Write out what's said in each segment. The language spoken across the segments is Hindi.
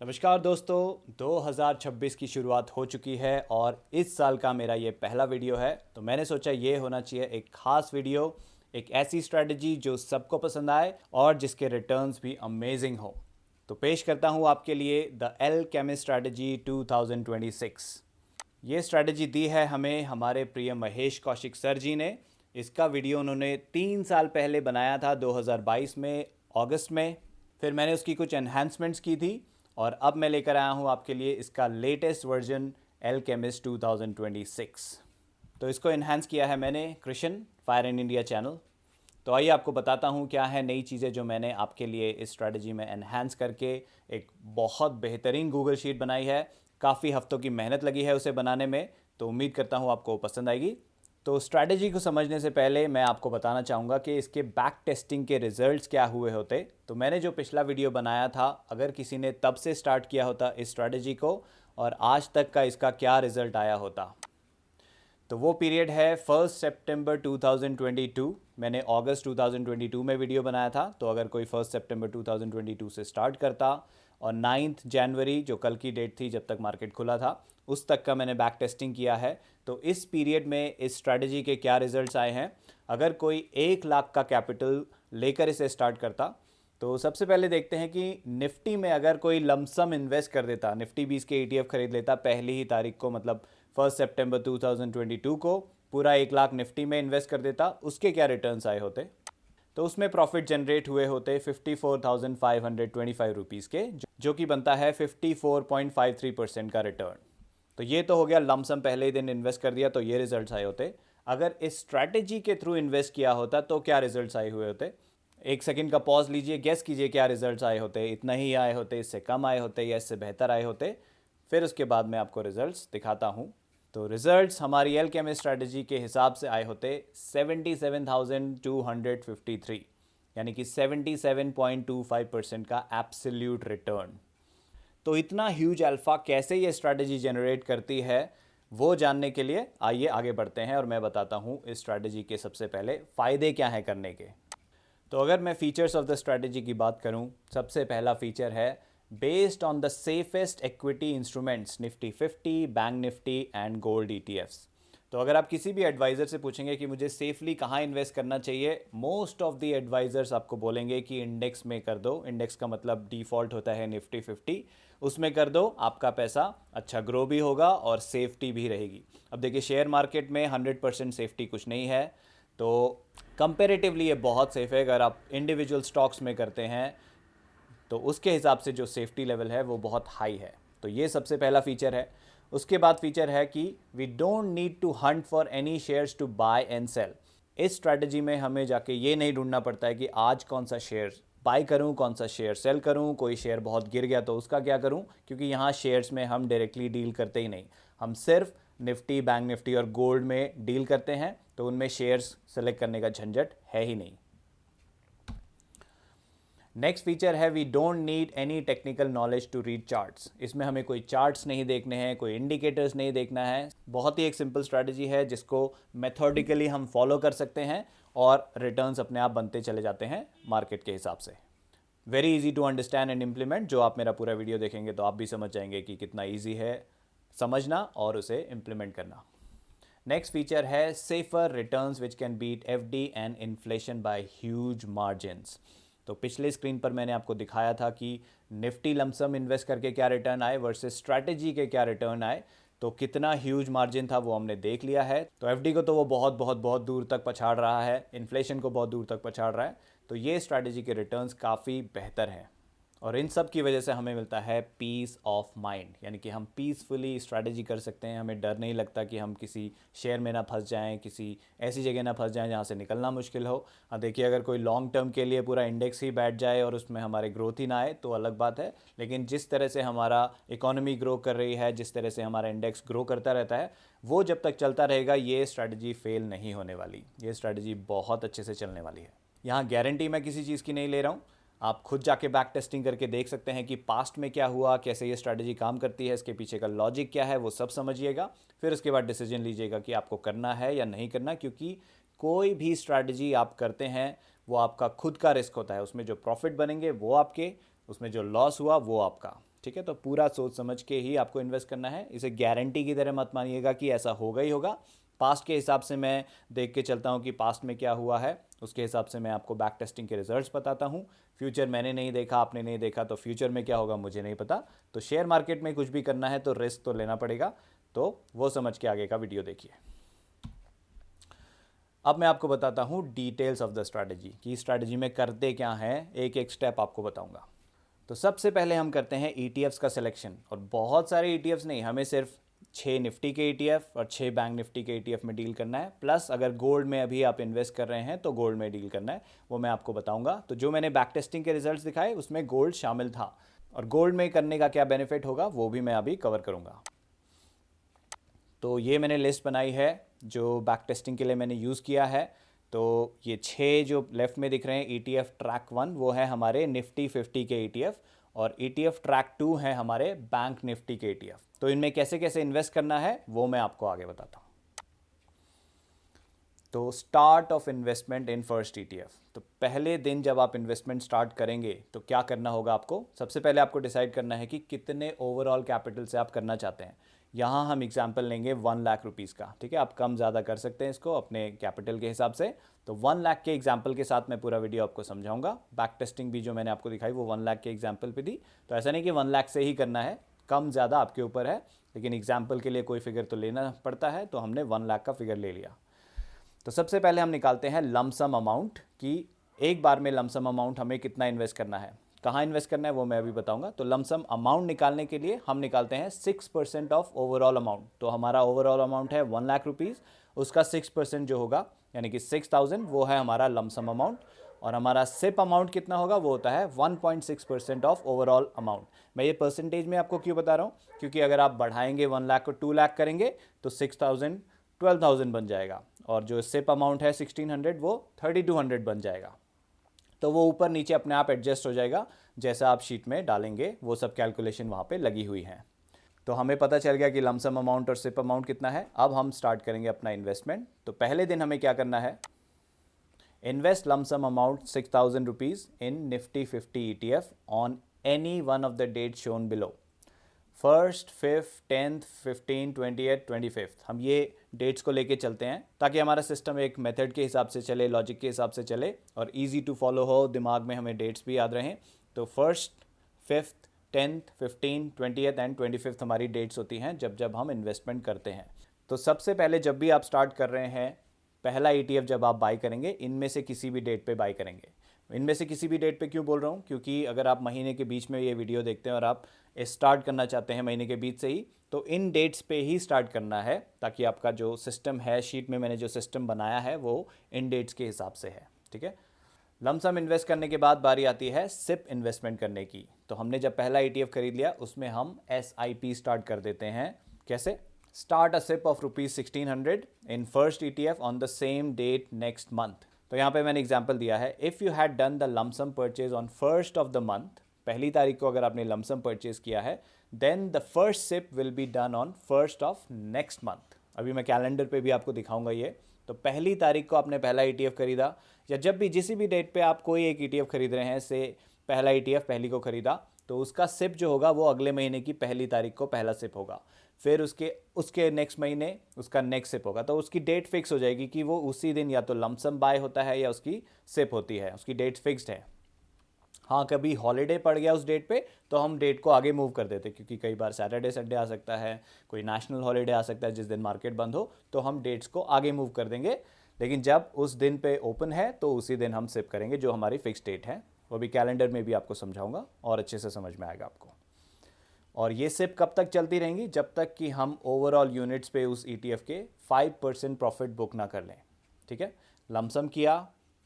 नमस्कार दोस्तों, 2026 की शुरुआत हो चुकी है और इस साल का मेरा ये पहला वीडियो है। तो मैंने सोचा ये होना चाहिए एक ख़ास वीडियो, एक ऐसी स्ट्रैटेजी जो सबको पसंद आए और जिसके रिटर्न्स भी अमेजिंग हो। तो पेश करता हूँ आपके लिए द एल्केमिस्ट स्ट्रैटेजी 2026। ये स्ट्रैटेजी दी है हमें हमारे प्रिय महेश कौशिक सर जी ने। इसका वीडियो उन्होंने 3 साल पहले बनाया था, 2022 में अगस्त में। फिर मैंने उसकी कुछ एनहांसमेंट्स की थी और अब मैं लेकर आया हूँ आपके लिए इसका लेटेस्ट वर्जन एल्केमिस्ट 2026। तो इसको इन्हांस किया है मैंने Krishna fire in India channel. तो आइए आपको बताता हूँ क्या है नई चीज़ें जो मैंने आपके लिए इस स्ट्रैटेजी में एनहांस करके एक बहुत बेहतरीन गूगल शीट बनाई है। काफ़ी हफ्तों की मेहनत लगी है उसे बनाने में, तो उम्मीद करता हूँ आपको पसंद आएगी। तो स्ट्रैटेजी को समझने से पहले मैं आपको बताना चाहूँगा कि इसके बैक टेस्टिंग के रिजल्ट्स क्या हुए होते। तो मैंने जो पिछला वीडियो बनाया था, अगर किसी ने तब से स्टार्ट किया होता इस स्ट्रैटेजी को और आज तक का इसका क्या रिजल्ट आया होता, तो वो पीरियड है 1 सितंबर 2022। मैंने अगस्त 2022 में वीडियो बनाया था। तो अगर कोई 1 सितंबर 2022 से स्टार्ट करता और 9 जनवरी जो कल की डेट थी जब तक मार्केट खुला था उस तक का मैंने बैक टेस्टिंग किया है, तो इस पीरियड में इस स्ट्रैटेजी के क्या रिजल्ट्स आए हैं। अगर कोई 1 लाख का कैपिटल लेकर इसे स्टार्ट करता, तो सबसे पहले देखते हैं कि निफ्टी में अगर कोई लमसम इन्वेस्ट कर देता, निफ्टी 20 के ETF खरीद लेता पहली ही तारीख को, मतलब 1 सितंबर 2022 को पूरा 1 लाख निफ्टी में इन्वेस्ट कर देता, उसके क्या रिटर्न्स आए होते। तो उसमें प्रॉफिट जनरेट हुए होते 54,525 रुपीज़ के, जो कि बनता है 54.53% का रिटर्न। तो ये तो हो गया लमसम पहले ही दिन इन्वेस्ट कर दिया तो ये रिजल्ट्स आए होते। अगर इस स्ट्रैटेजी के थ्रू इन्वेस्ट किया होता तो क्या रिजल्ट्स आए हुए होते। एक सेकंड का पॉज लीजिए, गेस कीजिए क्या रिजल्ट्स आए होते। इतना ही आए होते, इससे कम आए होते या इससे बेहतर आए होते। फिर उसके बाद मैं आपको रिजल्ट्स दिखाता हूँ। तो रिजल्ट्स हमारी एल्केमिस्ट स्ट्रैटेजी के हिसाब से आए होते 77,253, यानी कि 77.25% का एब्सोल्यूट रिटर्न। तो इतना ह्यूज अल्फा कैसे ये स्ट्रैटेजी जनरेट करती है, वो जानने के लिए आइए आगे बढ़ते हैं और मैं बताता हूँ इस स्ट्रैटेजी के सबसे पहले फ़ायदे क्या हैं करने के। तो अगर मैं फीचर्स ऑफ द स्ट्रैटेजी की बात करूं, सबसे पहला फीचर है based on the safest equity instruments Nifty 50, bank Nifty and gold ETFs। तो अगर आप किसी भी एडवाइज़र से पूछेंगे कि मुझे सेफली कहाँ इन्वेस्ट करना चाहिए, मोस्ट ऑफ द एडवाइज़र्स आपको बोलेंगे कि इंडेक्स में कर दो। इंडेक्स का मतलब डिफ़ॉल्ट होता है निफ्टी 50, उसमें कर दो, आपका पैसा अच्छा ग्रो भी होगा और सेफ्टी भी रहेगी। अब देखिए, शेयर मार्केट में 100% सेफ्टी कुछ नहीं है, तो कंपेरेटिवली ये बहुत सेफ़ है। अगर आप इंडिविजुअल स्टॉक्स में करते हैं तो उसके हिसाब से जो सेफ्टी लेवल है वो बहुत हाई है। तो ये सबसे पहला फीचर है। उसके बाद फीचर है कि we don't need to hunt for any shares to buy and sell. इस स्ट्रैटेजी में हमें जाके ये नहीं ढूंढना पड़ता है कि आज कौन सा शेयर बाय करूं, कौन सा शेयर सेल करूं, कोई शेयर बहुत गिर गया तो उसका क्या करूं, क्योंकि यहाँ शेयर्स में हम डायरेक्टली डील करते ही नहीं। हम सिर्फ निफ्टी, बैंक निफ्टी और गोल्ड में डील करते हैं, तो उनमें शेयर्स सेलेक्ट करने का झंझट है ही नहीं। नेक्स्ट फीचर है we don't need any technical knowledge to read charts. इसमें हमें कोई चार्ट्स नहीं देखने हैं, कोई इंडिकेटर्स नहीं देखना है। बहुत ही एक सिंपल स्ट्रैटेजी है जिसको मेथोडिकली हम फॉलो कर सकते हैं और रिटर्न्स अपने आप बनते चले जाते हैं मार्केट के हिसाब से। Very easy to understand and implement. जो आप मेरा पूरा वीडियो देखेंगे तो आप भी समझ जाएंगे कि कितना ईजी है समझना और उसे इम्प्लीमेंट करना। नेक्स्ट फीचर है safer returns which can beat FD and inflation by huge margins. तो पिछले स्क्रीन पर मैंने आपको दिखाया था कि निफ्टी लमसम इन्वेस्ट करके क्या रिटर्न आए वर्सेस स्ट्रैटेजी के क्या रिटर्न आए, तो कितना ह्यूज मार्जिन था वो हमने देख लिया है। तो FD को तो वो बहुत बहुत बहुत दूर तक पछाड़ रहा है, इन्फ्लेशन को बहुत दूर तक पछाड़ रहा है। तो ये स्ट्रैटेजी के रिटर्न्स काफ़ी बेहतर हैं और इन सब की वजह से हमें मिलता है पीस ऑफ माइंड, यानी कि हम पीसफुली स्ट्रैटेजी कर सकते हैं। हमें डर नहीं लगता कि हम किसी शेयर में ना फंस जाएं, किसी ऐसी जगह ना फंस जाएं जहां से निकलना मुश्किल हो। हाँ देखिए, अगर कोई लॉन्ग टर्म के लिए पूरा इंडेक्स ही बैठ जाए और उसमें हमारे ग्रोथ ही ना आए तो अलग बात है, लेकिन जिस तरह से हमारा इकोनॉमी ग्रो कर रही है, जिस तरह से हमारा इंडेक्स ग्रो करता रहता है, वो जब तक चलता रहेगा ये स्ट्रैटेजी फेल नहीं होने वाली। ये स्ट्रैटेजी बहुत अच्छे से चलने वाली है। यहाँ गारंटी मैं किसी चीज़ की नहीं ले रहा हूँ, आप खुद जाके बैक टेस्टिंग करके देख सकते हैं कि पास्ट में क्या हुआ, कैसे ये स्ट्रैटेजी काम करती है, इसके पीछे का लॉजिक क्या है, वो सब समझिएगा। फिर उसके बाद डिसीजन लीजिएगा कि आपको करना है या नहीं करना, क्योंकि कोई भी स्ट्रैटेजी आप करते हैं वो आपका खुद का रिस्क होता है। उसमें जो प्रॉफिट बनेंगे वो आपके, उसमें जो लॉस हुआ वो आपका। ठीक है। तो पूरा सोच समझ के ही आपको इन्वेस्ट करना है, इसे गारंटी की तरह मत मानिएगा कि ऐसा होगा ही होगा। पास्ट के हिसाब से मैं देख के चलता हूँ कि पास्ट में क्या हुआ है, उसके हिसाब से मैं आपको बैक टेस्टिंग के रिजल्ट्स बताता हूँ। फ्यूचर मैंने नहीं देखा, आपने नहीं देखा, तो फ्यूचर में क्या होगा मुझे नहीं पता। तो शेयर मार्केट में कुछ भी करना है तो रिस्क तो लेना पड़ेगा, तो वो समझ के आगे का वीडियो देखिए। अब मैं आपको बताता हूँ डिटेल्स ऑफ द स्ट्रैटेजी कि स्ट्रैटेजी में करते क्या हैं, एक एक स्टेप आपको बताऊंगा। तो सबसे पहले हम करते हैं ETFs का सिलेक्शन, और बहुत सारे ETFs नहीं, हमें सिर्फ 6 निफ्टी के ETF और 6 बैंक निफ्टी के ETF में डील करना है। प्लस अगर गोल्ड में अभी आप इन्वेस्ट कर रहे हैं तो गोल्ड में डील करना है, वो मैं आपको बताऊंगा। तो जो मैंने बैक टेस्टिंग के रिजल्ट्स दिखाए उसमें गोल्ड शामिल था, और गोल्ड में करने का क्या बेनिफिट होगा वो भी मैं अभी कवर करूंगा। तो ये मैंने लिस्ट बनाई है जो बैक टेस्टिंग के लिए मैंने यूज़ किया है। तो ये 6 जो लेफ्ट में दिख रहे हैं ETF ट्रैक 1 वो है हमारे निफ्टी 50 के ETF, और ETF ट्रैक 2 है हमारे बैंक निफ्टी के ETF। तो इनमें कैसे कैसे इन्वेस्ट करना है वो मैं आपको आगे बताता हूँ। तो start of investment in first ETF। तो पहले दिन जब आप इन्वेस्टमेंट स्टार्ट करेंगे तो क्या करना होगा आपको, सबसे पहले आपको डिसाइड करना है कि कितने ओवरऑल कैपिटल से आप करना चाहते हैं। यहाँ हम एग्जाम्पल लेंगे 1 लाख रुपीज़ का, ठीक है। आप कम ज़्यादा कर सकते हैं इसको अपने कैपिटल के हिसाब से। तो 1 लाख के एग्जाम्पल के साथ मैं पूरा वीडियो आपको समझाऊंगा। बैक टेस्टिंग भी जो मैंने आपको दिखाई वो 1 लाख के एग्जाम्पल पे दी। तो ऐसा नहीं कि 1 लाख से ही करना है, कम ज़्यादा आपके ऊपर है, लेकिन एग्जाम्पल के लिए कोई फिगर तो लेना पड़ता है, तो हमने 1 लाख का फिगर ले लिया। तो सबसे पहले हम निकालते हैं लमसम अमाउंट कि एक बार में लमसम अमाउंट हमें कितना इन्वेस्ट करना है, कहाँ इन्वेस्ट करना है वो मैं अभी बताऊंगा। तो लमसम अमाउंट निकालने के लिए हम निकालते हैं 6% ऑफ ओवरऑल अमाउंट। तो हमारा ओवरऑल अमाउंट है 1 लाख रुपीज़, उसका 6% जो होगा यानी कि 6000 वो है हमारा लमसम अमाउंट। और हमारा सिप अमाउंट कितना होगा वो होता है 1.6% ऑफ ओवरऑल अमाउंट। मैं ये परसेंटेज में आपको क्यों बता रहा हूँ, क्योंकि अगर आप बढ़ाएंगे 1 लाख को 2 लाख करेंगे तो 6000 12,000 बन जाएगा, और जो सिप अमाउंट है 1600 वो 3200 बन जाएगा। तो वो ऊपर नीचे अपने आप एडजस्ट हो जाएगा, जैसा आप शीट में डालेंगे वो सब कैलकुलेशन वहाँ पे लगी हुई है। तो हमें पता चल गया कि लमसम अमाउंट और सिप अमाउंट कितना है। अब हम स्टार्ट करेंगे अपना इन्वेस्टमेंट। तो पहले दिन हमें क्या करना है, invest lump sum amount 6000 rupees in Nifty 50 ETF on any one of the date shown below. 1st, 5th, 10th, 15, 20th, 25th, हम ये डेट्स को लेके चलते हैं ताकि हमारा सिस्टम एक मेथड के हिसाब से चले, लॉजिक के हिसाब से चले और इजी टू फॉलो हो, दिमाग में हमें डेट्स भी याद रहें। तो 1st, 5th, 10th, 15, 20th and 25th हमारी डेट्स होती हैं जब जब हम इन्वेस्टमेंट करते हैं। तो सबसे पहले जब भी आप स्टार्ट कर रहे हैं, पहला ETF जब आप बाई करेंगे इनमें से किसी भी डेट पे बाई करेंगे। इनमें से किसी भी डेट पे क्यों बोल रहा हूँ, क्योंकि अगर आप महीने के बीच में ये वीडियो देखते हैं और आप स्टार्ट करना चाहते हैं महीने के बीच से ही, तो इन डेट्स पे ही स्टार्ट करना है ताकि आपका जो सिस्टम है, शीट में मैंने जो सिस्टम बनाया है वो इन डेट्स के हिसाब से है, ठीक है। लमसम इन्वेस्ट करने के बाद बारी आती है सिप इन्वेस्टमेंट करने की। तो हमने जब पहला ETF खरीद लिया उसमें हम SIP स्टार्ट कर देते हैं। कैसे, start a SIP of ₹1600 in first ETF on the same date next month. तो यहाँ पे मैंने एग्जांपल दिया है, if you had done the lump sum purchase on first of the month, पहली तारीख को अगर आपने लमसम परचेज किया है, then the first SIP will be done on first of next month. अभी मैं कैलेंडर पे भी आपको दिखाऊंगा ये। तो पहली तारीख को आपने पहला ETF खरीदा, या जब भी जिस भी डेट पे आप कोई एक ETF खरीद रहे हैं, से पहला ETF पहली को खरीदा, तो उसका सिप जो होगा वो अगले महीने की पहली तारीख को पहला सिप होगा। फिर उसके नेक्स्ट महीने उसका नेक्स्ट सिप होगा। तो उसकी डेट फिक्स हो जाएगी कि वो उसी दिन या तो लमसम बाय होता है या उसकी सिप होती है, उसकी डेट फिक्स्ड है। हाँ, कभी हॉलीडे पड़ गया उस डेट पे तो हम डेट को आगे मूव कर देते, क्योंकि कई बार सैटरडे संडे आ सकता है, कोई नेशनल हॉलीडे आ सकता है जिस दिन मार्केट बंद हो, तो हम डेट्स को आगे मूव कर देंगे। लेकिन जब उस दिन पे ओपन है तो उसी दिन हम सिप करेंगे जो हमारी फिक्स डेट है। वो भी कैलेंडर में भी आपको समझाऊंगा और अच्छे से समझ में आएगा आपको। और ये सिप कब तक चलती रहेंगी, जब तक कि हम ओवरऑल यूनिट्स पे उस ETF के 5% प्रॉफिट बुक ना कर लें, ठीक है। लमसम किया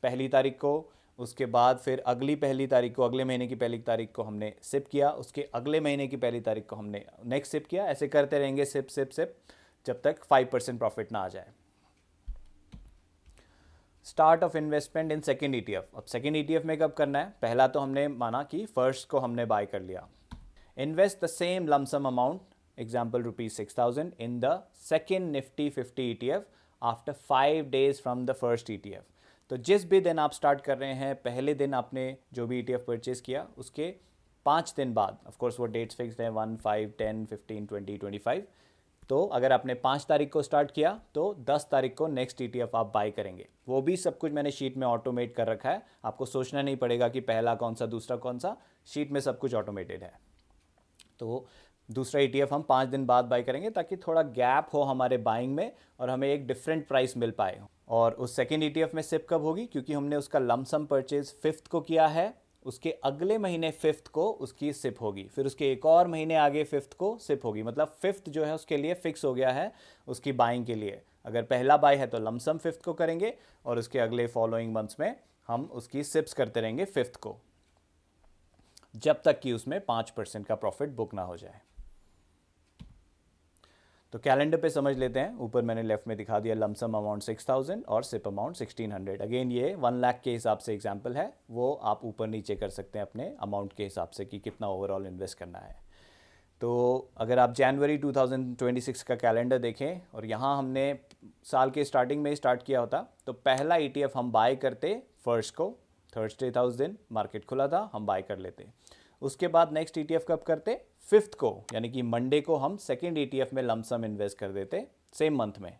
पहली तारीख को, उसके बाद फिर अगली पहली तारीख को, अगले महीने की पहली तारीख को हमने सिप किया, उसके अगले महीने की पहली तारीख को हमने नेक्स्ट सिप किया। ऐसे करते रहेंगे सिप सिप सिप जब तक 5% प्रॉफिट ना आ जाए। Start of investment in second ETF। अब सेकेंड ETF में कब करना है, पहला तो हमने माना कि फर्स्ट को हमने बाय कर लिया। Invest the same lump sum amount, example ₹6000 in the second Nifty 50 ETF after 5 days from the first ETF। तो जिस भी दिन आप स्टार्ट कर रहे हैं, पहले दिन आपने जो भी ETF परचेज किया उसके 5 दिन बाद, ऑफ कोर्स वो डेट्स फिक्स्ड है 1, 5, 10, 15, 20, 25। तो अगर आपने 5 तारीख को स्टार्ट किया तो 10 तारीख को नेक्स्ट ETF आप बाय करेंगे। वो भी सब कुछ मैंने शीट में ऑटोमेट कर रखा है, आपको सोचना नहीं पड़ेगा कि पहला कौन सा दूसरा कौन सा, शीट में सब कुछ ऑटोमेटेड है। तो दूसरा ETF हम 5 दिन बाद बाय करेंगे ताकि थोड़ा गैप हो हमारे बाइंग में और हमें एक डिफरेंट प्राइस मिल पाए। और उस सेकेंड ETF में सिप कब होगी, क्योंकि हमने उसका लमसम परचेज 5th को किया है, उसके अगले महीने 5th को उसकी सिप होगी, फिर उसके एक और महीने आगे 5th को सिप होगी। मतलब 5th जो है उसके लिए फिक्स हो गया है उसकी बाइंग के लिए। अगर पहला बाय है तो लमसम 5th को करेंगे और उसके अगले फॉलोइंग मंथ्स में हम उसकी सिप्स करते रहेंगे 5th को, जब तक कि उसमें 5% का प्रॉफिट बुक ना हो जाए। तो कैलेंडर पे समझ लेते हैं। ऊपर मैंने लेफ्ट में दिखा दिया लमसम अमाउंट 6000 और सिप अमाउंट 1600। अगेन ये 1 लाख के हिसाब से एग्जांपल है, वो आप ऊपर नीचे कर सकते हैं अपने अमाउंट के हिसाब से कि कितना ओवरऑल इन्वेस्ट करना है। तो अगर आप जनवरी 2026 का कैलेंडर देखें और यहाँ हमने साल के स्टार्टिंग में ही स्टार्ट किया होता, तो पहला ETF हम बाय करते फर्स्ट को, थर्सडे था उस दिन, मार्केट खुला था, हम बाय कर लेते। उसके बाद नेक्स्ट ETF कब करते, 5th को, यानी कि मंडे को हम सेकेंड ETF में लमसम इन्वेस्ट कर देते सेम मंथ में।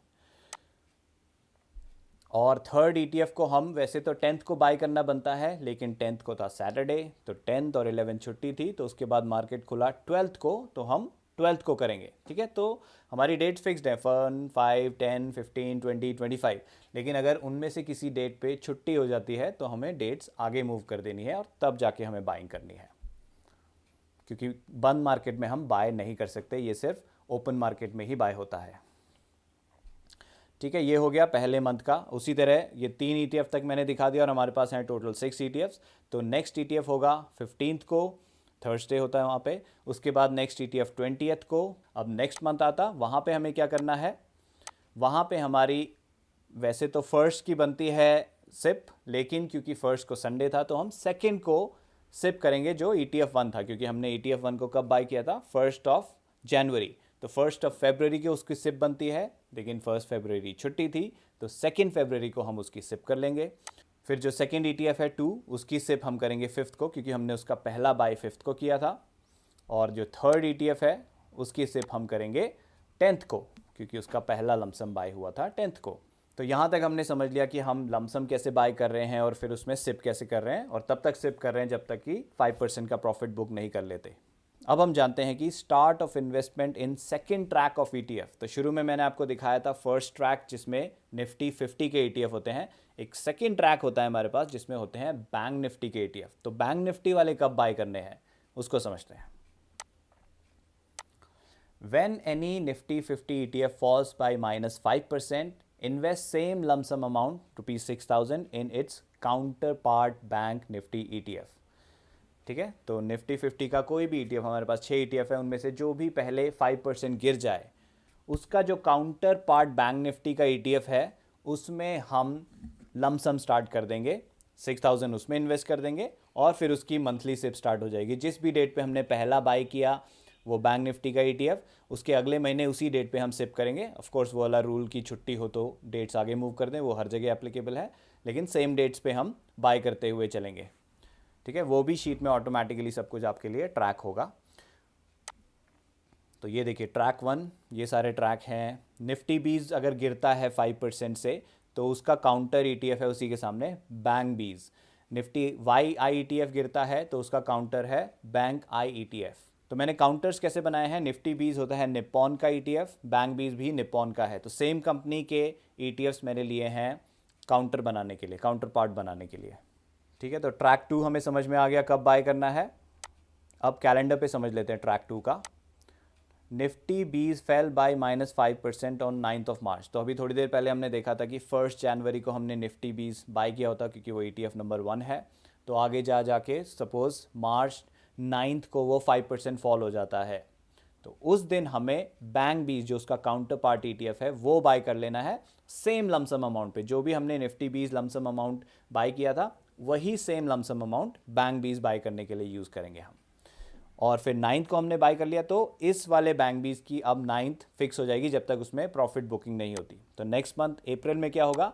और थर्ड ETF को हम वैसे तो 10th को बाय करना बनता है, लेकिन 10th को था सैटरडे, तो 10th और 11th छुट्टी थी, तो उसके बाद मार्केट खुला 12th को, तो हम 12th को करेंगे। ठीक है, तो हमारी डेट्स फिक्स्ड है 1, 5, 10, 15, 20, 25। लेकिन अगर उनमें से किसी डेट पे छुट्टी हो जाती है तो हमें डेट्स आगे मूव कर देनी है और तब जाके हमें बाइंग करनी है, क्योंकि बंद मार्केट में हम बाय नहीं कर सकते, ये सिर्फ ओपन मार्केट में ही बाय होता है। ठीक है, ये हो गया पहले मंथ का। उसी तरह ये 3 ETF तक मैंने दिखा दिया और हमारे पास हैं टोटल 6 ETFs। तो नेक्स्ट ETF होगा 15th को, थर्सडे होता है वहाँ पे। उसके बाद नेक्स्ट ETF 20th को। अब नेक्स्ट मंथ आता, वहाँ पे हमें क्या करना है, वहाँ पे हमारी वैसे तो फर्स्ट की बनती है सिप, लेकिन क्योंकि फर्स्ट को संडे था तो हम सेकेंड को सिप करेंगे जो ETF 1 था, क्योंकि हमने ETF 1 को कब बाय किया था, 1 जनवरी। तो 1 फरवरी को उसकी सिप बनती है, लेकिन 1 फरवरी छुट्टी थी, तो 2 फरवरी को हम उसकी सिप कर लेंगे। फिर जो सेकेंड ETF है 2, उसकी सिप हम करेंगे 5th को, क्योंकि हमने उसका पहला बाय 5th को किया था। और जो थर्ड ETF है उसकी सिप हम करेंगे 10th को, क्योंकि उसका पहला लमसम बाय हुआ था 10th को। तो यहाँ तक हमने समझ लिया कि हम लमसम कैसे बाय कर रहे हैं और फिर उसमें सिप कैसे कर रहे हैं, और तब तक सिप कर रहे हैं जब तक कि 5% का प्रॉफिट बुक नहीं कर लेते। अब हम जानते हैं कि start of investment in second track of ETF। तो शुरू में मैंने आपको दिखाया था फर्स्ट ट्रैक जिसमें निफ्टी 50 के ETF होते हैं, एक सेकेंड ट्रैक होता है हमारे पास जिसमें होते हैं बैंक निफ्टी के ETF। तो बैंक निफ्टी वाले कब बाय करने हैं उसको समझते हैं। When any Nifty 50 ETF falls by -5%, invest same lump sum amount ₹6,000 in its counterpart Bank Nifty ETF। ठीक है, तो निफ्टी 50 का कोई भी ETF, हमारे पास 6 ETF है, उनमें से जो भी पहले 5% गिर जाए, उसका जो काउंटर पार्ट बैंक निफ्टी का ETF है उसमें हम लमसम स्टार्ट कर देंगे, 6,000 उसमें इन्वेस्ट कर देंगे और फिर उसकी मंथली सिप स्टार्ट हो जाएगी। जिस भी डेट पे हमने पहला बाय किया वो बैंक निफ्टी का ETF, उसके अगले महीने उसी डेट पे हम सिप करेंगे। ऑफ कोर्स वो वाला रूल की छुट्टी हो तो डेट्स आगे मूव कर दें, वो हर जगह एप्लीकेबल है, लेकिन सेम डेट्स पे हम बाय करते हुए चलेंगे। ठीक है, वो भी शीट में ऑटोमेटिकली सब कुछ आपके लिए ट्रैक होगा। तो ये देखिए ट्रैक 1, ये सारे ट्रैक हैं। निफ्टी बीज अगर गिरता है 5% से तो उसका काउंटर ETF है उसी के सामने बैंक बीज। निफ्टी YI ETF गिरता है तो उसका काउंटर है बैंक I ETF। तो मैंने काउंटर्स कैसे बनाए हैं, निफ्टी बीज होता है निप्पॉन का ETF, बैंक बीज भी निप्पॉन का है। तो सेम कंपनी के ETFs मैंने लिए हैं काउंटर बनाने के लिए, काउंटर पार्ट बनाने के लिए। ठीक है, तो ट्रैक 2 हमें समझ में आ गया कब बाय करना है। अब कैलेंडर पे समझ लेते हैं ट्रैक 2 का। निफ्टी बीज फेल बाय -5% ऑन 9th मार्च। तो अभी थोड़ी देर पहले हमने देखा था कि 1 जनवरी को हमने निफ्टी बीज बाय किया होता क्योंकि वो ETF नंबर 1 है। तो आगे जा जाके सपोज मार्च 9 को वो 5% फॉल हो जाता है, तो उस दिन हमें बैंक बीज जो उसका काउंटर पार्ट ETF है वो बाय कर लेना है सेम लमसम अमाउंट पे। जो भी हमने निफ्टी बीज लमसम अमाउंट बाय किया था वही सेम लमसम अमाउंट बैंक बीज बाय करने के लिए यूज़ करेंगे हम। और फिर 9th को हमने बाय कर लिया तो इस वाले बैंक बीज की अब 9th फिक्स हो जाएगी जब तक उसमें प्रॉफिट बुकिंग नहीं होती। तो नेक्स्ट मंथ अप्रैल में क्या होगा,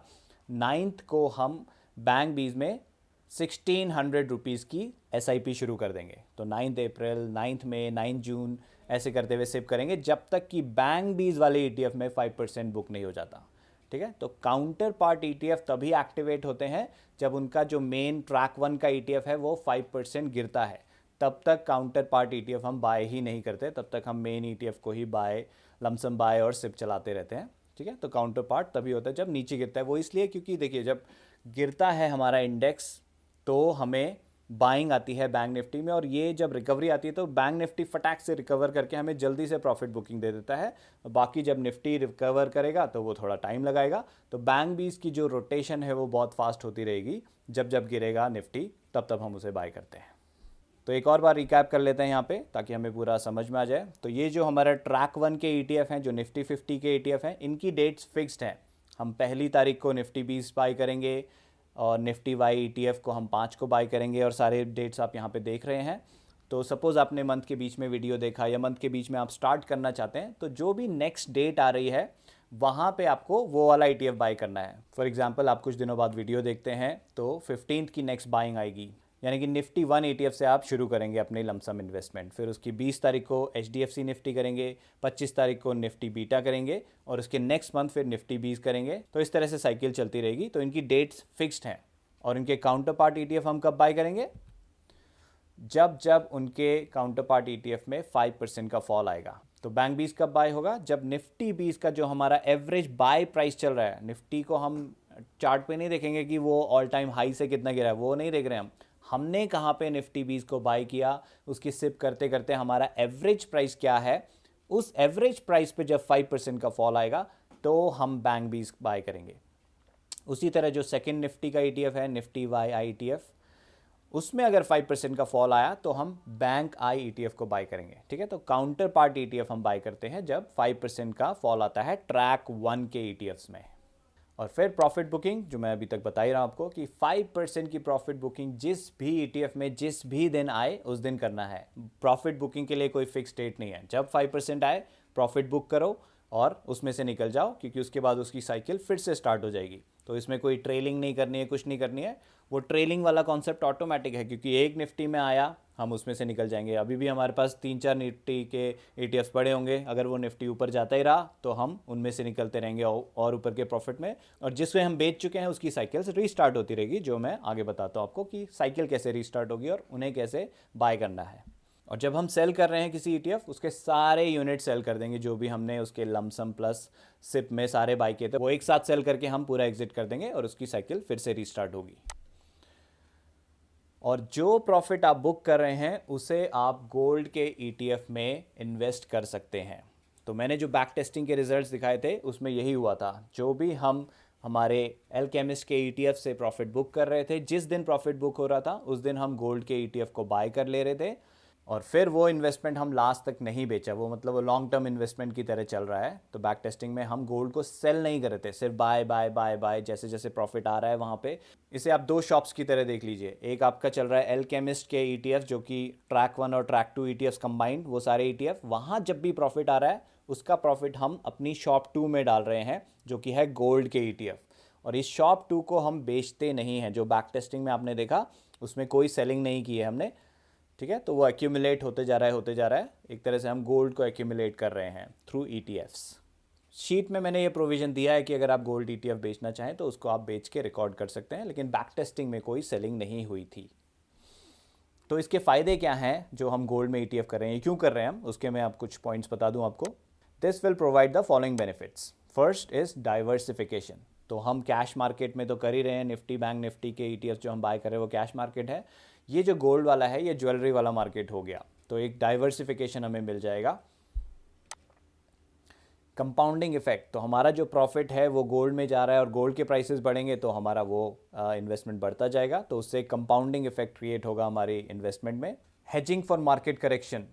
9th को हम बैंक बीज में 1600 रुपीज़ की SIP शुरू कर देंगे। तो 9 अप्रैल, 9 मई, 9 जून ऐसे करते हुए सिप करेंगे जब तक कि बैंक बीज वाले ETF में 5% बुक नहीं हो जाता। ठीक है, तो काउंटर पार्ट ETF तभी एक्टिवेट होते हैं जब उनका जो मेन ट्रैक 1 का ETF है वो 5% गिरता है। तब तक काउंटर पार्ट ETF हम बाय ही नहीं करते, तब तक हम मेन ETF को ही बाय, लमसम बाय और सिप चलाते रहते हैं। ठीक है, तो काउंटर पार्ट तभी होता है जब नीचे गिरता है। वो इसलिए क्योंकि देखिए, जब गिरता है हमारा इंडेक्स तो हमें बाइंग आती है बैंक निफ्टी में, और ये जब रिकवरी आती है तो बैंक निफ्टी फटाक से रिकवर करके हमें जल्दी से प्रॉफिट बुकिंग दे देता है। बाकी जब निफ्टी रिकवर करेगा तो वो थोड़ा टाइम लगाएगा। तो बैंक बीज की जो रोटेशन है वो बहुत फास्ट होती रहेगी। जब जब गिरेगा निफ्टी तब तब हम उसे बाय करते हैं। तो एक और बार रिकैप कर लेते हैं यहाँ पे ताकि हमें पूरा समझ में आ जाए। तो ये जो हमारा ट्रैक 1 के ETF हैं, जो निफ्टी 50 के ETF हैं, इनकी डेट्स फिक्स्ड हैं। हम 1 तारीख को निफ्टी 20 बाय करेंगे और निफ्टी वाई ETF को हम 5 को बाय करेंगे, और सारे डेट्स आप यहाँ पे देख रहे हैं। तो सपोज़ आपने मंथ के बीच में वीडियो देखा या मंथ के बीच में आप स्टार्ट करना चाहते हैं, तो जो भी नेक्स्ट डेट आ रही है वहाँ पे आपको वो वाला ETF बाय करना है। फॉर एग्जांपल, आप कुछ दिनों बाद वीडियो देखते हैं तो 15 की नेक्स्ट बाइंग आएगी, यानी कि निफ्टी 1 ETF से आप शुरू करेंगे अपने लमसम इन्वेस्टमेंट। फिर उसकी 20 तारीख को HDFC निफ्टी करेंगे, 25 तारीख को निफ्टी बीटा करेंगे, और उसके नेक्स्ट मंथ फिर निफ्टी 20 करेंगे। तो इस तरह से साइकिल चलती रहेगी। तो इनकी डेट्स फिक्स्ड हैं। और इनके काउंटर पार्ट ETF हम कब बाय करेंगे? जब जब उनके काउंटर पार्ट ETF में 5% का फॉल आएगा। तो बैंक बीस कब बाय होगा? जब निफ्टी 20 का जो हमारा एवरेज बाय प्राइस चल रहा है, निफ्टी को हम चार्ट पे नहीं देखेंगे कि वो ऑल टाइम हाई से कितना गिरा है, वो नहीं देख रहे हैं हम। हमने कहाँ पे निफ्टी 20 को बाय किया, उसकी सिप करते करते हमारा एवरेज प्राइस क्या है, उस एवरेज प्राइस पे जब 5% का फॉल आएगा तो हम बैंक बीस बाय करेंगे। उसी तरह जो सेकंड निफ्टी का ETF है, निफ्टी वाई ETF, उसमें अगर 5% का फॉल आया तो हम बैंक आई ETF को बाय करेंगे। ठीक है, तो काउंटर पार्ट ETF हम बाय करते हैं जब 5% का फॉल आता है ट्रैक 1 के ETFs में। और फिर प्रॉफिट बुकिंग, जो मैं अभी तक बता ही रहा हूं आपको कि 5% की प्रॉफिट बुकिंग जिस भी ETF में जिस भी दिन आए उस दिन करना है। प्रॉफिट बुकिंग के लिए कोई फिक्स डेट नहीं है। जब 5% आए प्रॉफिट बुक करो और उसमें से निकल जाओ, क्योंकि उसके बाद उसकी साइकिल फिर से स्टार्ट हो जाएगी। तो इसमें कोई ट्रेलिंग नहीं करनी है, कुछ नहीं करनी है। वो ट्रेलिंग वाला कॉन्सेप्ट ऑटोमेटिक है, क्योंकि एक निफ्टी में आया हम उसमें से निकल जाएंगे। अभी भी हमारे पास 3-4 निफ्टी के ETFs पड़े होंगे, अगर वो निफ्टी ऊपर जाता ही रहा तो हम उनमें से निकलते रहेंगे और ऊपर के प्रॉफिट में। और जिसमें हम बेच चुके हैं उसकी साइकिल रीस्टार्ट होती रहेगी, जो मैं आगे बताता हूँ आपको कि साइकिल कैसे रीस्टार्ट होगी और उन्हें कैसे बाय करना है। और जब हम सेल कर रहे हैं किसी ETF, उसके सारे यूनिट सेल कर देंगे, जो भी हमने उसके लमसम प्लस सिप में सारे बाय किए थे वो एक साथ सेल करके हम पूरा एग्जिट कर देंगे और उसकी साइकिल फिर से रीस्टार्ट होगी। और जो प्रॉफिट आप बुक कर रहे हैं उसे आप गोल्ड के ETF में इन्वेस्ट कर सकते हैं। तो मैंने जो बैक टेस्टिंग के रिजल्ट्स दिखाए थे उसमें यही हुआ था। जो भी हम हमारे एल्केमिस्ट के ETF से प्रॉफिट बुक कर रहे थे, जिस दिन प्रॉफिट बुक हो रहा था उस दिन हम गोल्ड के ETF को बाय कर ले रहे थे, और फिर वो इन्वेस्टमेंट हम लास्ट तक नहीं बेचा। वो मतलब वो लॉन्ग टर्म इन्वेस्टमेंट की तरह चल रहा है। तो बैक टेस्टिंग में हम गोल्ड को सेल नहीं कर रहे थे, सिर्फ बाय बाय बाय बाय, जैसे जैसे प्रॉफिट आ रहा है वहाँ पे। इसे आप दो शॉप्स की तरह देख लीजिए। एक आपका चल रहा है एल्केमिस्ट के ETF, जो कि ट्रैक 1 और ट्रैक 2 ETFs कंबाइंड, वो सारे ETF, वहाँ जब भी प्रॉफिट आ रहा है उसका प्रॉफिट हम अपनी शॉप 2 में डाल रहे हैं, जो कि है गोल्ड के ETF। और इस शॉप 2 को हम बेचते नहीं हैं। जो बैक टेस्टिंग में आपने देखा उसमें कोई सेलिंग नहीं की है हमने। ठीक है, तो वो एक्यूमुलेट होते जा रहा है, होते जा रहा है। एक तरह से हम गोल्ड को एक्यूमुलेट कर रहे हैं थ्रू ETFs। शीट में मैंने ये प्रोविज़न दिया है कि अगर आप गोल्ड ETF बेचना चाहें तो उसको आप बेच के रिकॉर्ड कर सकते हैं, लेकिन बैक टेस्टिंग में कोई सेलिंग नहीं हुई थी। तो इसके फ़ायदे क्या हैं जो हम गोल्ड में ETF कर रहे हैं, क्यों कर रहे हैं हम, उसके मैं आप कुछ पॉइंट्स बता दूं आपको। This will provide the following benefits. First is diversification. तो हम कैश मार्केट में तो कर ही रहे हैं, निफ्टी बैंक निफ्टी के ETF जो हम बाय कर रहे हैं वो कैश मार्केट है। ये जो गोल्ड वाला है ये ज्वेलरी वाला मार्केट हो गया, तो एक डाइवर्सिफिकेशन हमें मिल जाएगा। कंपाउंडिंग इफेक्ट, तो हमारा जो प्रॉफिट है वो गोल्ड में जा रहा है और गोल्ड के प्राइसेस बढ़ेंगे तो हमारा वो इन्वेस्टमेंट बढ़ता जाएगा, तो उससे कंपाउंडिंग इफेक्ट क्रिएट होगा हमारी इन्वेस्टमेंट में। Hedging for market correction,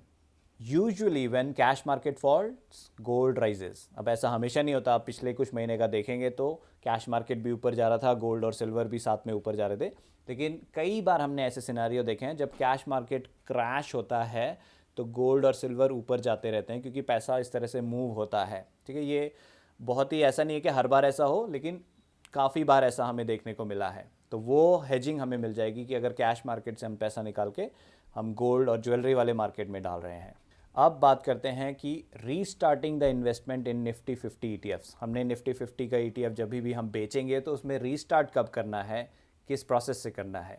usually when cash market falls gold rises. अब ऐसा हमेशा नहीं होता, आप पिछले कुछ महीने का देखेंगे तो कैश मार्केट भी ऊपर जा रहा था, गोल्ड और सिल्वर भी साथ में ऊपर जा रहे थे। लेकिन कई बार हमने ऐसे सिनेरियो देखे हैं जब कैश मार्केट क्रैश होता है तो गोल्ड और सिल्वर ऊपर जाते रहते हैं, क्योंकि पैसा इस तरह से मूव होता है। ठीक है, ये बहुत ही ऐसा नहीं है कि हर बार ऐसा हो, लेकिन काफ़ी बार ऐसा हमें देखने को मिला है। तो वो हेजिंग हमें मिल जाएगी कि अगर कैश मार्केट से हम पैसा निकाल के हम गोल्ड और ज्वेलरी वाले मार्केट में डाल रहे हैं। अब बात करते हैं कि restarting the investment in Nifty 50 ETFs। हमने निफ्टी 50 का ETF जब भी हम बेचेंगे तो उसमें रीस्टार्ट कब करना है, किस प्रोसेस से करना है।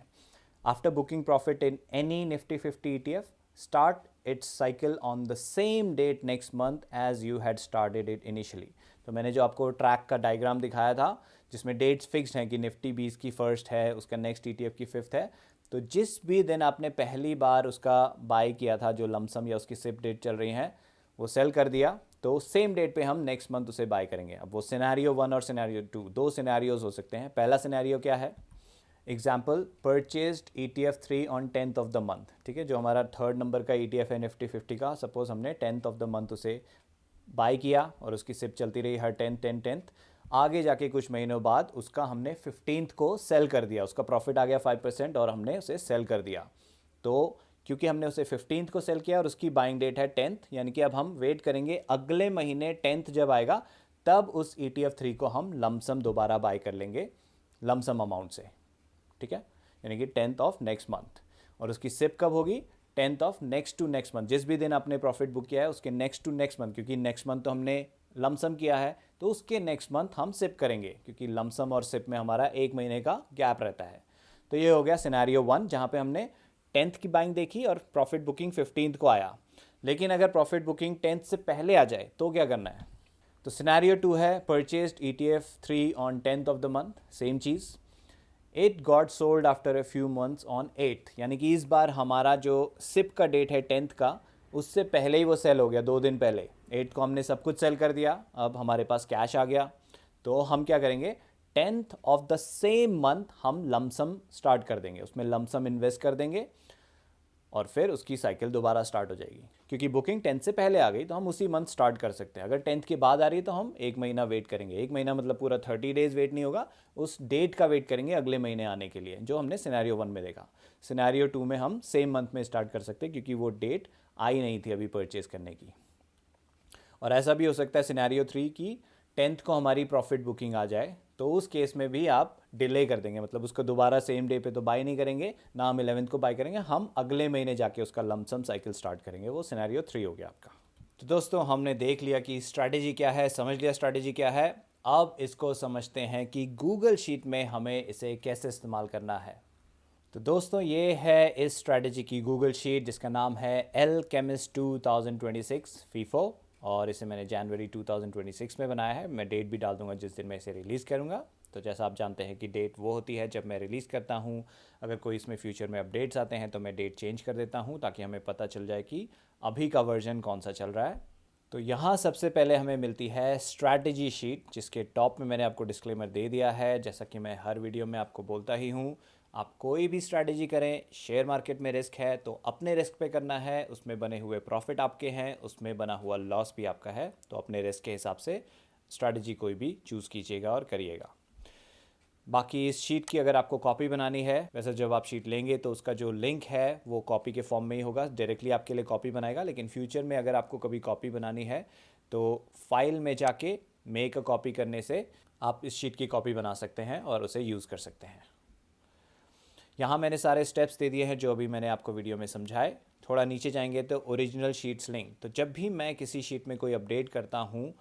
After booking profit in any Nifty 50 ETF, start its cycle on the same date next month as you had started it initially। तो मैंने जो आपको ट्रैक का डायग्राम दिखाया था जिसमें डेट्स फिक्स्ड हैं कि निफ्टी 20 की फर्स्ट है, उसका नेक्स्ट ETF की फिफ्थ है, तो जिस भी दिन आपने पहली बार उसका बाय किया था, जो लमसम या उसकी सिप डेट चल रही हैं, वो सेल कर दिया, तो सेम डेट पे हम नेक्स्ट मंथ उसे बाय करेंगे। अब वो सिनेरियो 1 और सिनेरियो 2, दो सिनेरियोज हो सकते हैं। पहला सिनेरियो क्या है, example purchased ETF 3 on 10th of the month. ठीक है, जो हमारा थर्ड नंबर का ETF है निफ्टी 50 का, सपोज हमने 10th ऑफ द मंथ उसे बाय किया और उसकी सिप चलती रही हर 10th। आगे जाके कुछ महीनों बाद उसका हमने 15th को सेल कर दिया, उसका प्रॉफिट आ गया 5% और हमने उसे सेल कर दिया। तो क्योंकि हमने उसे 15th को सेल किया और उसकी बाइंग डेट है 10th, यानी कि अब हम वेट करेंगे अगले महीने 10th जब आएगा तब उस ETF 3 को हम लमसम दोबारा बाय कर लेंगे लमसम अमाउंट से। ठीक है, यानी कि 10th ऑफ नेक्स्ट मंथ। और उसकी सिप कब होगी, 10th of next to next month. जिस भी दिन आपने प्रॉफिट बुक किया है उसके नेक्स्ट टू नेक्स्ट मंथ, क्योंकि नेक्स्ट मंथ तो हमने लमसम किया है तो उसके नेक्स्ट मंथ हम सिप करेंगे, क्योंकि लमसम और सिप में हमारा एक महीने का गैप रहता है। तो ये हो गया सिनेरियो 1, जहाँ पे हमने 10th की बाइंग देखी और प्रॉफिट बुकिंग 15th को आया। लेकिन अगर प्रॉफिट बुकिंग 10th से पहले आ जाए तो क्या करना है। तो सिनेरियो 2 है purchased ETF 3 on 10th of the month, same cheese. It got sold after a few months on 8th, यानी कि इस बार हमारा जो सिप का डेट है 10th का, उससे पहले ही वो सेल हो गया, 2 दिन पहले। 8th को हमने सब कुछ सेल कर दिया, अब हमारे पास कैश आ गया। तो हम क्या करेंगे, 10th of the same month हम लमसम स्टार्ट कर देंगे, उसमें लमसम इन्वेस्ट कर देंगे और फिर उसकी साइकिल दोबारा स्टार्ट हो जाएगी। क्योंकि बुकिंग 10th से पहले आ गई तो हम उसी मंथ स्टार्ट कर सकते हैं। अगर 10th के बाद आ रही है तो हम एक महीना वेट करेंगे। एक महीना मतलब पूरा 30 डेज वेट नहीं होगा, उस डेट का वेट करेंगे अगले महीने आने के लिए, जो हमने सिनेरियो 1 में देखा। सिनेरियो 2 में हम सेम मंथ में स्टार्ट कर सकते हैं क्योंकि वो डेट आई नहीं थी अभी परचेज करने की। और ऐसा भी हो सकता है सिनेरियो 3 की 10th को हमारी प्रॉफिट बुकिंग आ जाए, तो उस केस में भी आप डिले कर देंगे, मतलब उसको दोबारा सेम डे पे तो बाय नहीं करेंगे, ना हम 11th को बाय करेंगे, हम अगले महीने जाके उसका लमसम साइकिल स्टार्ट करेंगे। वो सिनेरियो 3 हो गया आपका। तो दोस्तों हमने देख लिया कि स्ट्रैटेजी क्या है, समझ लिया स्ट्रैटेजी क्या है। अब इसको समझते हैं कि गूगल शीट में हमें इसे कैसे इस्तेमाल करना है। तो दोस्तों ये है इस स्ट्रैटेजी की गूगल शीट, जिसका नाम है Alchemist 2026 FIFO, और इसे मैंने जनवरी 2026 में बनाया है। मैं डेट भी डाल दूंगा जिस दिन मैं इसे रिलीज़ करूंगा। तो जैसा आप जानते हैं कि डेट वो होती है जब मैं रिलीज़ करता हूं। अगर कोई इसमें फ्यूचर में अपडेट्स आते हैं तो मैं डेट चेंज कर देता हूं, ताकि हमें पता चल जाए कि अभी का वर्जन कौन सा चल रहा है। तो यहाँ सबसे पहले हमें मिलती है स्ट्रैटेजी शीट, जिसके टॉप में मैंने आपको डिस्क्लेमर दे दिया है। जैसा कि मैं हर वीडियो में आपको बोलता ही हूँ, आप कोई भी स्ट्रैटेजी करें, शेयर मार्केट में रिस्क है तो अपने रिस्क पे करना है, उसमें बने हुए प्रॉफिट आपके हैं, उसमें बना हुआ लॉस भी आपका है। तो अपने रिस्क के हिसाब से स्ट्रैटेजी कोई भी चूज़ कीजिएगा और करिएगा। बाकी इस शीट की अगर आपको कॉपी बनानी है, वैसे जब आप शीट लेंगे तो उसका जो लिंक है वो कॉपी के फॉर्म में ही होगा, डायरेक्टली आपके लिए कॉपी बनाएगा। लेकिन फ्यूचर में अगर आपको कभी कॉपी बनानी है तो फाइल में जाके मेक अ कॉपी करने से आप इस शीट की कॉपी बना सकते हैं और उसे यूज़ कर सकते हैं। यहाँ मैंने सारे स्टेप्स दे दिए हैं जो अभी मैंने आपको वीडियो में समझाए। थोड़ा नीचे जाएंगे तो ओरिजिनल शीट्स लिंक। तो जब भी मैं किसी शीट में कोई अपडेट करता हूँ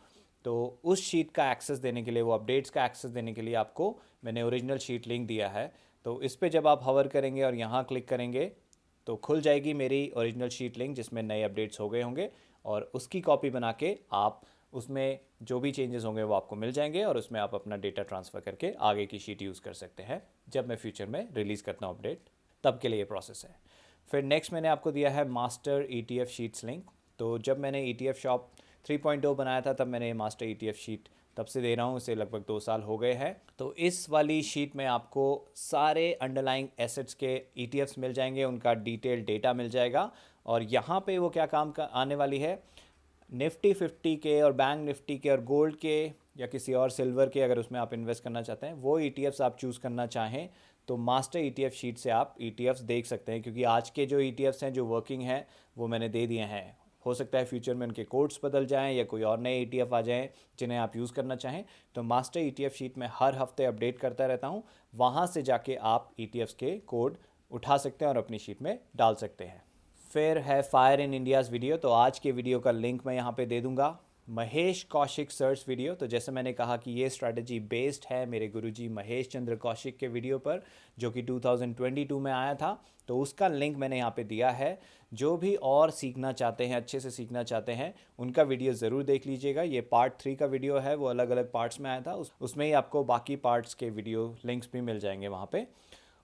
तो उस शीट का एक्सेस देने के लिए, वो अपडेट्स का एक्सेस देने के लिए आपको मैंने ओरिजिनल शीट लिंक दिया है। तो इस पे जब आप हवर करेंगे और यहाँ क्लिक करेंगे तो खुल जाएगी मेरी ओरिजिनल शीट लिंक, जिसमें नए अपडेट्स हो गए होंगे, और उसकी कॉपी बना के आप उसमें जो भी चेंजेस होंगे वो आपको मिल जाएंगे और उसमें आप अपना डेटा ट्रांसफ़र करके आगे की शीट यूज़ कर सकते हैं। जब मैं फ्यूचर में रिलीज़ करता हूँ अपडेट, तब के लिए ये प्रोसेस है। फिर नेक्स्ट मैंने आपको दिया है मास्टर ETF शीट्स लिंक। तो जब मैंने ETF शॉप 3.0 बनाया था तब मैंने मास्टर ETF शीट तब से दे रहा हूँ, इसे लगभग 2 साल हो गए हैं। तो इस वाली शीट में आपको सारे अंडरलाइंग एसेट्स के ETFs मिल जाएंगे, उनका डिटेल डेटा मिल जाएगा। और यहाँ पे वो क्या काम का आने वाली है, निफ्टी 50 के और बैंक निफ्टी के और गोल्ड के या किसी और सिल्वर के, अगर उसमें आप इन्वेस्ट करना चाहते हैं, वो ETFs आप चूज़ करना चाहें तो मास्टर ETF शीट से आप ETFs देख सकते हैं। क्योंकि आज के जो ETFs हैं जो वर्किंग हैं वो मैंने दे दिए हैं हो सकता है फ्यूचर में उनके कोड्स बदल जाएं या कोई और नए ETF आ जाएं जिन्हें आप यूज़ करना चाहें। तो मास्टर ETF शीट में हर हफ्ते अपडेट करता रहता हूं, वहां से जाके आप ETFs के कोड उठा सकते हैं और अपनी शीट में डाल सकते हैं। फिर है फायर इन इंडियाज़ वीडियो, तो आज के वीडियो का लिंक मैं यहाँ पे दे दूंगा। महेश कौशिक सर्च वीडियो, तो जैसे मैंने कहा कि ये स्ट्रैटेजी बेस्ड है मेरे गुरुजी महेश चंद्र कौशिक के वीडियो पर, जो कि 2022 में आया था। तो उसका लिंक मैंने यहाँ पे दिया है। जो भी और सीखना चाहते हैं, अच्छे से सीखना चाहते हैं, उनका वीडियो ज़रूर देख लीजिएगा। ये पार्ट 3 का वीडियो है, वो अलग अलग पार्ट्स में आया था, उसमें ही आपको बाकी पार्ट्स के वीडियो लिंक्स भी मिल जाएंगे वहाँ पे।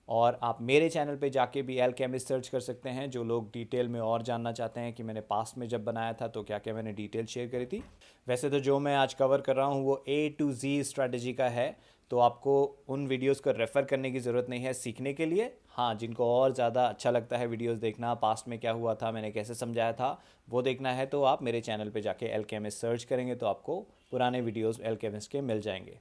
और आप मेरे चैनल पे जाके भी एल्केमिस्ट सर्च कर सकते हैं, जो लोग डिटेल में और जानना चाहते हैं कि मैंने पास्ट में जब बनाया था तो क्या क्या मैंने डिटेल शेयर करी थी। वैसे तो जो मैं आज कवर कर रहा हूँ वो A to Z स्ट्रैटेजी का है, तो आपको उन वीडियोस को रेफ़र करने की ज़रूरत नहीं है सीखने के लिए। हाँ, जिनको और ज़्यादा अच्छा लगता है वीडियोस देखना, पास्ट में क्या हुआ था, मैंने कैसे समझाया था, वो देखना है, तो आप मेरे चैनल पे जाके एल्केमिस्ट सर्च करेंगे तो आपको पुराने वीडियोस एल्केमिस्ट के मिल जाएंगे।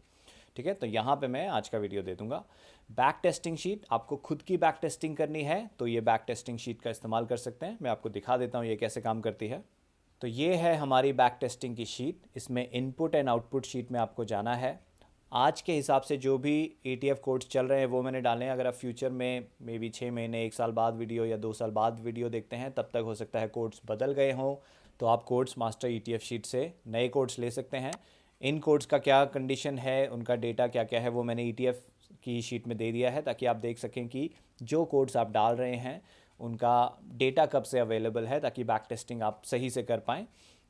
ठीक है, तो यहाँ पे मैं आज का वीडियो दे दूंगा। बैक टेस्टिंग शीट, आपको खुद की बैक टेस्टिंग करनी है तो ये बैक टेस्टिंग शीट का इस्तेमाल कर सकते हैं। मैं आपको दिखा देता हूँ ये कैसे काम करती है। तो ये है हमारी बैक टेस्टिंग की शीट। इसमें इनपुट एंड आउटपुट शीट में आपको जाना है। आज के हिसाब से जो भी ETF कोड्स चल रहे हैं वो मैंने डाले हैं। अगर आप फ्यूचर में मे बी 6 महीने, 1 साल बाद वीडियो या 2 साल बाद वीडियो देखते हैं, तब तक हो सकता है कोड्स बदल गए हों, तो आप कोड्स मास्टर ETF शीट से नए कोड्स ले सकते हैं। इन कोड्स का क्या कंडीशन है, उनका डेटा क्या क्या है, वो मैंने ETF की शीट में दे दिया है, ताकि आप देख सकें कि जो कोड्स आप डाल रहे हैं उनका डेटा कब से अवेलेबल है, ताकि बैक टेस्टिंग आप सही से कर पाएँ।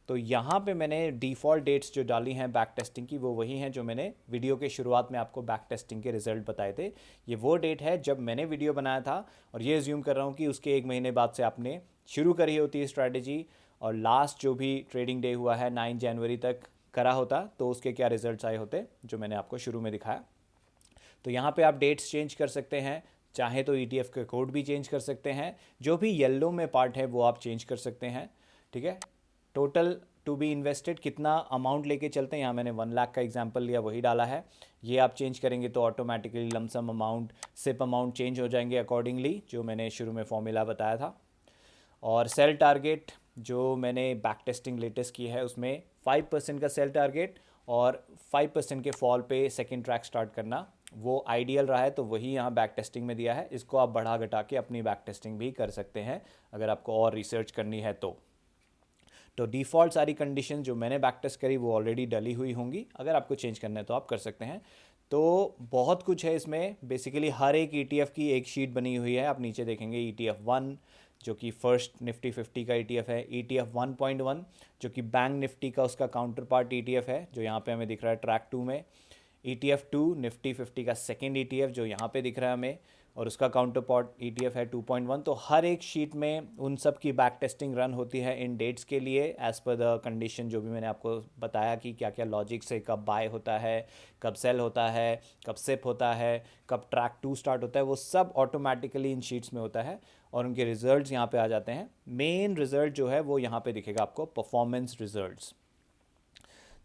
तो यहाँ पे मैंने डिफ़ॉल्ट डेट्स जो डाली हैं बैक टेस्टिंग की, वो वही हैं जो मैंने वीडियो के शुरुआत में आपको बैक टेस्टिंग के रिजल्ट बताए थे। ये वो डेट है जब मैंने वीडियो बनाया था, और ये एज्यूम कर रहा हूँ कि उसके 1 महीने बाद से आपने शुरू करी होती है स्ट्रैटेजी, और लास्ट जो भी ट्रेडिंग डे हुआ है 9 जनवरी तक करा होता, तो उसके क्या रिजल्ट्स आए होते जो मैंने आपको शुरू में दिखाया। तो यहाँ पे आप डेट्स चेंज कर सकते हैं, चाहे तो ETF के कोड भी चेंज कर सकते हैं, जो भी येलो में पार्ट है वो आप चेंज कर सकते हैं। ठीक है, टोटल टू बी इन्वेस्टेड कितना अमाउंट लेके चलते हैं, यहाँ मैंने 1 लाख का एग्जांपल लिया, वही डाला है। ये आप चेंज करेंगे तो automatically lump sum amount, SIP amount change हो जाएंगे अकॉर्डिंगली, जो मैंने शुरू में फॉर्मूला बताया था। और सेल टारगेट जो मैंने बैक टेस्टिंग लेटेस्ट की है उसमें 5% का सेल टारगेट और 5% के फॉल पे सेकंड ट्रैक स्टार्ट करना, वो आइडियल रहा है, तो वही यहाँ बैक टेस्टिंग में दिया है। इसको आप बढ़ा घटा के अपनी बैक टेस्टिंग भी कर सकते हैं अगर आपको और रिसर्च करनी है तो डिफ़ॉल्ट सारी कंडीशन जो मैंने बैक टेस्ट करी वो ऑलरेडी डली हुई होंगी। अगर आपको चेंज करना है तो आप कर सकते हैं। तो बहुत कुछ है इसमें, बेसिकली हर एक ETF की एक शीट बनी हुई है। आप नीचे देखेंगे ETF 1 जो कि फर्स्ट निफ्टी 50 का ETF है, ETF 1.1 जो कि बैंक निफ्टी का उसका काउंटर पार्ट ETF है, जो यहाँ पे हमें दिख रहा है ट्रैक 2 में। ETF 2 निफ्टी 50 का सेकेंड ETF जो यहाँ पे दिख रहा है हमें, और उसका काउंटर पार्ट ETF है 2.1। तो हर एक शीट में उन सब की बैक टेस्टिंग रन होती है इन डेट्स के लिए, एज़ पर द कंडीशन जो भी मैंने आपको बताया कि क्या क्या लॉजिक से कब बाय होता है, कब सेल होता है, कब सिप होता है, कब ट्रैक 2 स्टार्ट होता है, वो सब ऑटोमेटिकली इन शीट्स में होता है और उनके रिजल्ट्स यहाँ पे आ जाते हैं। मेन रिजल्ट जो है वो यहाँ पे दिखेगा आपको, परफॉर्मेंस रिजल्ट्स।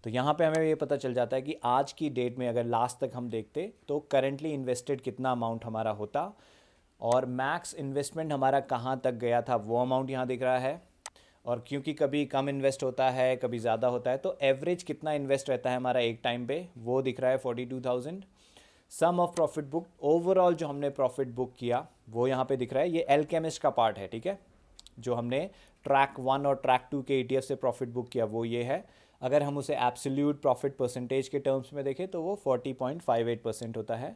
तो यहाँ पे हमें ये पता चल जाता है कि आज की डेट में अगर लास्ट तक हम देखते तो करेंटली इन्वेस्टेड कितना अमाउंट हमारा होता, और मैक्स इन्वेस्टमेंट हमारा कहाँ तक गया था, वो अमाउंट यहाँ दिख रहा है। और क्योंकि कभी कम इन्वेस्ट होता है, कभी ज़्यादा होता है, तो एवरेज कितना इन्वेस्ट रहता है हमारा एक टाइम पे, वो दिख रहा है 42,000। सम ऑफ प्रॉफिट बुक, ओवरऑल जो हमने प्रॉफिट बुक किया वो यहाँ पे दिख रहा है। ये एल्केमिस्ट का पार्ट है, ठीक है, जो हमने ट्रैक 1 और ट्रैक 2 के ETF से प्रॉफिट बुक किया वो ये है। अगर हम उसे एब्सोल्यूट प्रॉफिट परसेंटेज के टर्म्स में देखें तो वो 40.58% होता है।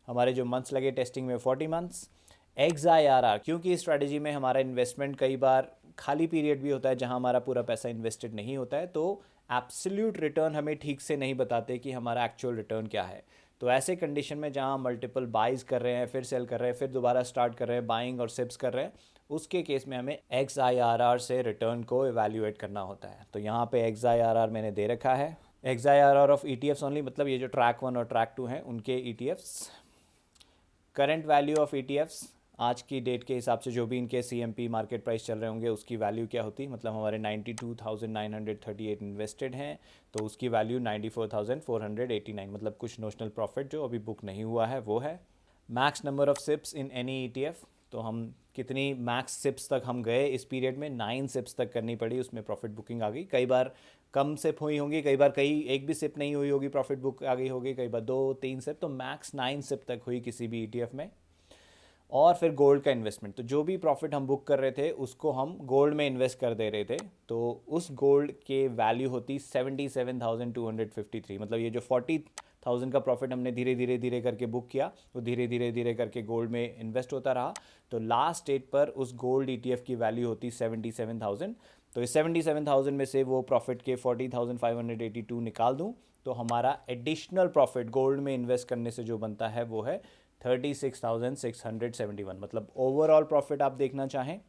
हमारे जो मंथ्स लगे टेस्टिंग में 40 मंथ्स। XIRR, क्योंकि इस स्ट्रैटेजी में हमारा इन्वेस्टमेंट कई बार खाली पीरियड भी होता है जहां हमारा पूरा पैसा इन्वेस्टेड नहीं होता है, तो एब्सोल्यूट रिटर्न हमें ठीक से नहीं बताते कि हमारा एक्चुअल रिटर्न क्या है। तो ऐसे कंडीशन में जहां मल्टीपल बाइज कर रहे हैं, फिर सेल कर रहे हैं, फिर दोबारा स्टार्ट कर रहे हैं, बाइंग और सिप्स कर रहे हैं, उसके केस में हमें XIRR से रिटर्न को इवैल्यूएट करना होता है। तो यहाँ पे XIRR मैंने दे रखा है, XIRR ऑफ ETFs ओनली, मतलब ये जो ट्रैक 1 और ट्रैक 2 हैं उनके ETFs। Current value of ETFs, आज की डेट के हिसाब से जो भी इनके CMP मार्केट प्राइस चल रहे होंगे उसकी वैल्यू क्या होती, मतलब हमारे 92,938 इन्वेस्टेड हैं तो उसकी वैल्यू 94,489, मतलब कुछ नोशनल प्रॉफिट जो अभी बुक नहीं हुआ है वो है। Max number of SIPs in any ETF, तो हम कितनी मैक्स सिप्स तक हम गए इस पीरियड में, 9 सिप्स तक करनी पड़ी, उसमें प्रॉफिट बुकिंग आ गई। कई बार कम सिप हुई होंगी, कई बार एक भी सिप नहीं हुई होगी, प्रॉफिट बुक आ गई होगी, कई बार 2-3 सिप, तो मैक्स 9 सिप तक हुई किसी भी ETF में। और फिर गोल्ड का इन्वेस्टमेंट, तो जो भी प्रॉफिट हम बुक कर रहे थे उसको हम गोल्ड में इन्वेस्ट कर दे रहे थे, तो उस गोल्ड के वैल्यू होती 77,253। मतलब ये जो 40,000 का प्रॉफिट हमने धीरे धीरे धीरे करके बुक किया, वो धीरे धीरे धीरे करके गोल्ड में इन्वेस्ट होता रहा। तो लास्ट डेट पर उस गोल्ड ETF की वैल्यू होती 77,000। तो इस 77,000 में से वो प्रॉफिट के 40,582 निकाल दूँ, तो हमारा एडिशनल प्रॉफिट गोल्ड में इन्वेस्ट करने से जो बनता है वो है 36,671। मतलब ओवरऑल प्रॉफिट आप देखना चाहें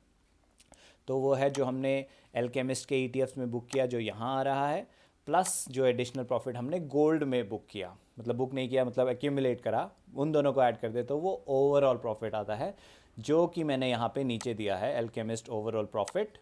तो वो है जो हमने एल्केमिस्ट के ETFs में बुक किया, जो यहाँ आ रहा है, प्लस जो एडिशनल प्रॉफिट हमने गोल्ड में बुक किया, मतलब बुक नहीं किया, मतलब एक्यूमुलेट करा, उन दोनों को ऐड कर दे तो वो ओवरऑल प्रॉफिट आता है, जो कि मैंने यहाँ पे नीचे दिया है, एल्केमिस्ट ओवरऑल प्रॉफिट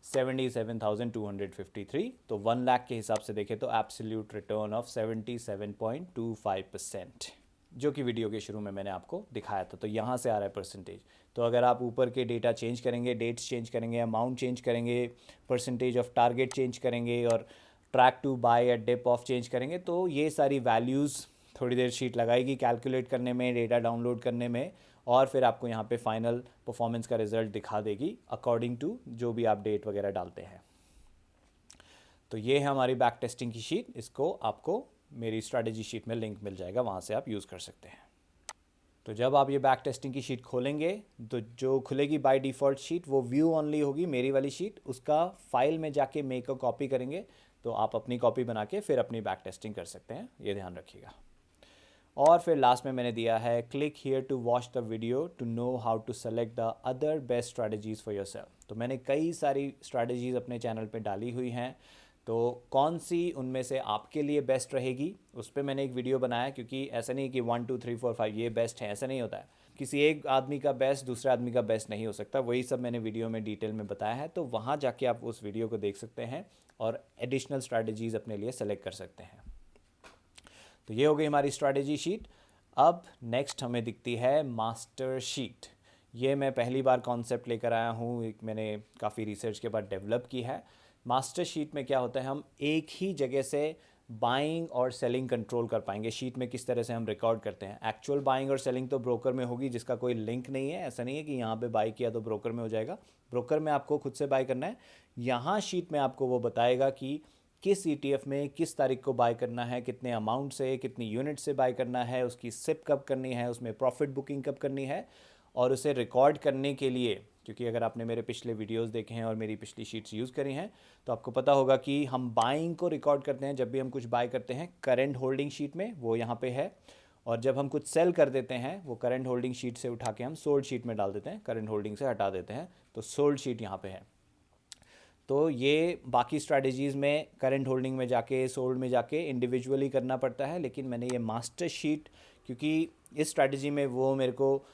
77,253। तो 1 लाख के हिसाब से देखें तो एब्सोल्यूट रिटर्न ऑफ 77.25%, जो कि वीडियो के शुरू में मैंने आपको दिखाया था। तो यहाँ से आ रहा है परसेंटेज। तो अगर आप ऊपर के डेटा चेंज करेंगे, डेट्स चेंज करेंगे, अमाउंट चेंज करेंगे, परसेंटेज ऑफ टारगेट चेंज करेंगे और ट्रैक टू बाय या डिप ऑफ चेंज करेंगे, तो ये सारी वैल्यूज़ थोड़ी देर शीट लगाएगी कैलकुलेट करने में, डेटा डाउनलोड करने में, और फिर आपको यहाँ पे फाइनल परफॉर्मेंस का रिजल्ट दिखा देगी अकॉर्डिंग टू जो भी आप डेट वगैरह डालते हैं। तो ये है हमारी बैक टेस्टिंग की शीट। इसको आपको मेरी स्ट्रैटेजी शीट में लिंक मिल जाएगा, वहाँ से आप यूज़ कर सकते हैं। तो जब आप ये बैक टेस्टिंग की शीट खोलेंगे तो जो खुलेगी बाय डिफ़ॉल्ट शीट वो व्यू ओनली होगी, मेरी वाली शीट। उसका फाइल में जाके मेक अ कॉपी करेंगे तो आप अपनी कॉपी बना के फिर अपनी बैक टेस्टिंग कर सकते हैं, ये ध्यान रखिएगा। और फिर लास्ट में मैंने दिया है click here to watch the video to know how to select the other best strategies for yourself. तो मैंने कई सारी स्ट्रैटेजीज़ अपने चैनल पे डाली हुई हैं, तो कौन सी उनमें से आपके लिए बेस्ट रहेगी उस पर मैंने एक वीडियो बनाया, क्योंकि ऐसा नहीं कि 1 2 3 4 5 ये बेस्ट है, ऐसा नहीं होता है। किसी एक आदमी का बेस्ट दूसरे आदमी का बेस्ट नहीं हो सकता, वही सब मैंने वीडियो में डिटेल में बताया है। तो वहाँ जाके आप उस वीडियो को देख सकते हैं और एडिशनल स्ट्रैटेजीज़ अपने लिए सेलेक्ट कर सकते हैं। तो ये हो गई हमारी स्ट्रैटेजी शीट। अब नेक्स्ट हमें दिखती है मास्टर शीट। ये मैं पहली बार कॉन्सेप्ट लेकर आया हूँ, मैंने काफ़ी रिसर्च के बाद डेवलप की है। मास्टर शीट में क्या होता है, हम एक ही जगह से बाइंग और सेलिंग कंट्रोल कर पाएंगे। शीट में किस तरह से हम रिकॉर्ड करते हैं, एक्चुअल बाइंग और सेलिंग तो ब्रोकर में होगी जिसका कोई लिंक नहीं है। ऐसा नहीं है कि यहाँ पे बाई किया तो ब्रोकर में हो जाएगा, ब्रोकर में आपको खुद से बाय करना है। यहाँ शीट में आपको वो बताएगा कि किस ETF में किस तारीख को बाय करना है, कितने अमाउंट से, कितनी यूनिट से बाय करना है, उसकी सिप कब करनी है, उसमें प्रॉफिट बुकिंग कब करनी है। और उसे रिकॉर्ड करने के लिए, क्योंकि अगर आपने मेरे पिछले वीडियोस देखे हैं और मेरी पिछली शीट्स यूज़ करी हैं तो आपको पता होगा कि हम बाइंग को रिकॉर्ड करते हैं जब भी हम कुछ बाय करते हैं करंट होल्डिंग शीट में, वो यहाँ पे है। और जब हम कुछ सेल कर देते हैं वो करंट होल्डिंग शीट से उठा के हम सोल्ड शीट में डाल देते हैं, करंट होल्डिंग से हटा देते हैं, तो सोल्ड शीट यहाँ पे है। तो ये बाकी स्ट्रैटेजीज़ में करंट होल्डिंग में जाके, सोल्ड में जाके इंडिविजुअली करना पड़ता है, लेकिन मैंने ये मास्टर शीट, क्योंकि इस स्ट्रैटेजी में वो मेरे को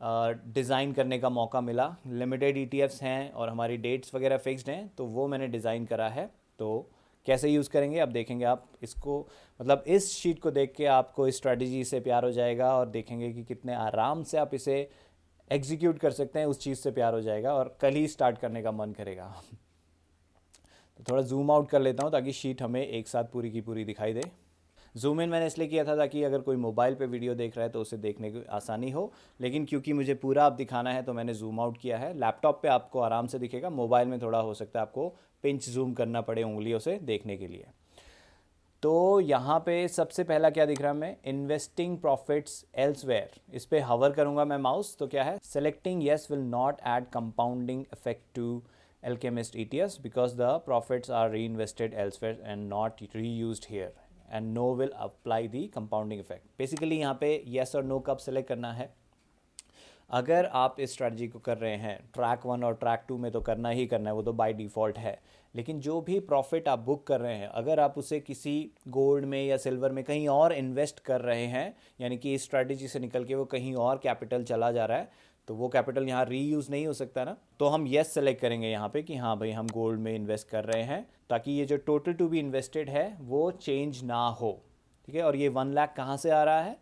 डिज़ाइन करने का मौका मिला। लिमिटेड ETFs हैं और हमारी डेट्स वगैरह फिक्स्ड हैं, तो वो मैंने डिज़ाइन करा है। तो कैसे यूज़ करेंगे अब देखेंगे आप इसको, मतलब इस शीट को देख के आपको इस स्ट्रैटेजी से प्यार हो जाएगा और देखेंगे कि कितने आराम से आप इसे एग्जीक्यूट कर सकते हैं, उस चीज़ से प्यार हो जाएगा और कल ही स्टार्ट करने का मन करेगा। तो थोड़ा जूम आउट कर लेता हूँ ताकि शीट हमें एक साथ पूरी की पूरी दिखाई दे। जूम इन मैंने इसलिए किया था ताकि अगर कोई मोबाइल पे वीडियो देख रहा है तो उसे देखने की आसानी हो, लेकिन क्योंकि मुझे पूरा आप दिखाना है तो मैंने जूम आउट किया है। लैपटॉप पे आपको आराम से दिखेगा, मोबाइल में थोड़ा हो सकता है आपको पिंच जूम करना पड़े उंगलियों से देखने के लिए। तो यहाँ पे सबसे पहला क्या दिख रहा है हमें, इन्वेस्टिंग प्रॉफिट्स एल्सवेयर। इस पर हवर करूँगा मैं माउस तो क्या है, selecting yes will not add compounding effect to Alchemist ETFs because the profits are reinvested elsewhere and not reused here and no will apply the compounding effect। Basically यहाँ पे yes और no कब सेलेक्ट करना है। अगर आप इस स्ट्रैटेजी को कर रहे हैं ट्रैक 1 और ट्रैक 2 में तो करना ही करना है, वो तो बाय डिफ़ॉल्ट है। लेकिन जो भी प्रॉफिट आप बुक कर रहे हैं, अगर आप उसे किसी गोल्ड में या सिल्वर में कहीं और इन्वेस्ट कर रहे हैं, यानी कि इस स्ट्रैटेजी से निकल के वो कहीं और कैपिटल चला जा रहा है, तो वो कैपिटल यहाँ रीयूज़ नहीं हो सकता ना। तो हम येस सेलेक्ट करेंगे यहाँ पे कि हाँ भाई हम गोल्ड में इन्वेस्ट कर रहे हैं, ताकि ये जो टोटल टू बी इन्वेस्टेड है वो चेंज ना हो। ठीक है, और ये 1 लाख कहाँ से आ रहा है,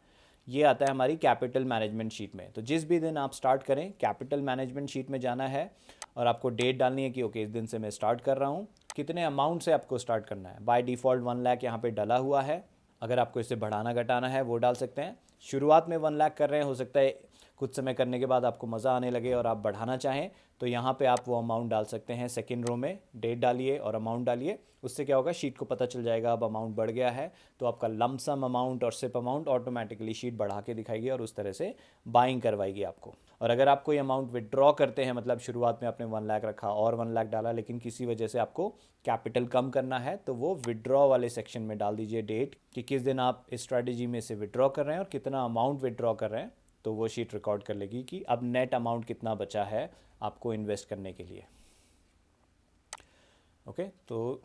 ये आता है हमारी कैपिटल मैनेजमेंट शीट में। तो जिस भी दिन आप स्टार्ट करें, कैपिटल मैनेजमेंट शीट में जाना है और आपको डेट डालनी है कि ओके इस दिन से मैं स्टार्ट कर रहा हूँ, कितने अमाउंट से आपको स्टार्ट करना है। बाय डिफ़ॉल्ट 1 लाख यहाँ पे डला हुआ है, अगर आपको इसे बढ़ाना घटाना है वो डाल सकते हैं। शुरुआत में 1 लाख कर रहे हैं, हो सकता है कुछ समय करने के बाद आपको मज़ा आने लगे और आप बढ़ाना चाहें तो यहाँ पे आप वो अमाउंट डाल सकते हैं। सेकंड रो में डेट डालिए और अमाउंट डालिए, उससे क्या होगा शीट को पता चल जाएगा अब अमाउंट बढ़ गया है, तो आपका लमसम अमाउंट और सिप अमाउंट ऑटोमेटिकली शीट बढ़ा के दिखाएगी और उस तरह से बाइंग करवाएगी आपको। और अगर आप कोई अमाउंट विड्रॉ करते हैं, मतलब शुरुआत में आपने 1 लाख रखा और 1 लाख डाला, लेकिन किसी वजह से आपको कैपिटल कम करना है, तो वो विड्रॉ वाले सेक्शन में डाल दीजिए डेट कि किस दिन आप इस स्ट्रैटेजी में से विड्रॉ कर रहे हैं और कितना अमाउंट विड्रॉ कर रहे हैं। तो वो शीट रिकॉर्ड कर लेगी कि अब नेट अमाउंट कितना बचा है आपको इन्वेस्ट करने के लिए। ओके, तो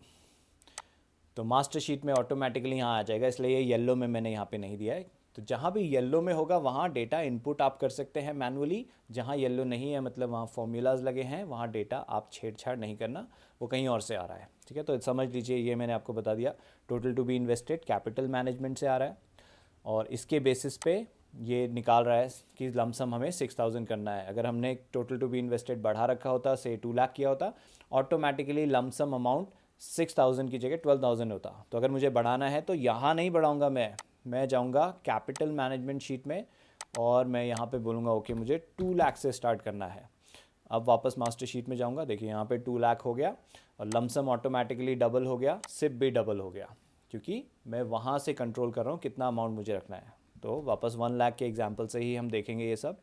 मास्टर शीट में ऑटोमेटिकली यहाँ आ जाएगा, इसलिए ये येलो में मैंने यहाँ पे नहीं दिया है। तो जहाँ भी येलो में होगा वहाँ डेटा इनपुट आप कर सकते हैं मैनुअली, जहाँ येलो नहीं है मतलब वहाँ फॉर्मूलाज लगे हैं, वहाँ डेटा आप छेड़छाड़ नहीं करना, वो कहीं और से आ रहा है। ठीक है, तो समझ लीजिए ये मैंने आपको बता दिया, total to be invested capital management से आ रहा है और इसके बेसिस पे ये निकाल रहा है कि लमसम हमें 6000 करना है। अगर हमने टोटल टू बी इन्वेस्टेड बढ़ा रखा होता, से 2 लाख किया होता, ऑटोमेटिकली लमसम अमाउंट 6000 की जगह 12000 होता। तो अगर मुझे बढ़ाना है तो यहाँ नहीं बढ़ाऊँगा, मैं जाऊँगा कैपिटल मैनेजमेंट शीट में और मैं यहाँ पे बोलूँगा ओके मुझे 2 लाख से स्टार्ट करना है। अब वापस मास्टर शीट में जाऊँगा, देखिए यहाँ पे 2 लाख हो गया और लमसम ऑटोमेटिकली डबल हो गया, सिप भी डबल हो गया, क्योंकि मैं वहाँ से कंट्रोल कर रहा हूँ कितना अमाउंट मुझे रखना है। तो वापस 1 लाख के एग्जाम्पल से ही हम देखेंगे ये सब।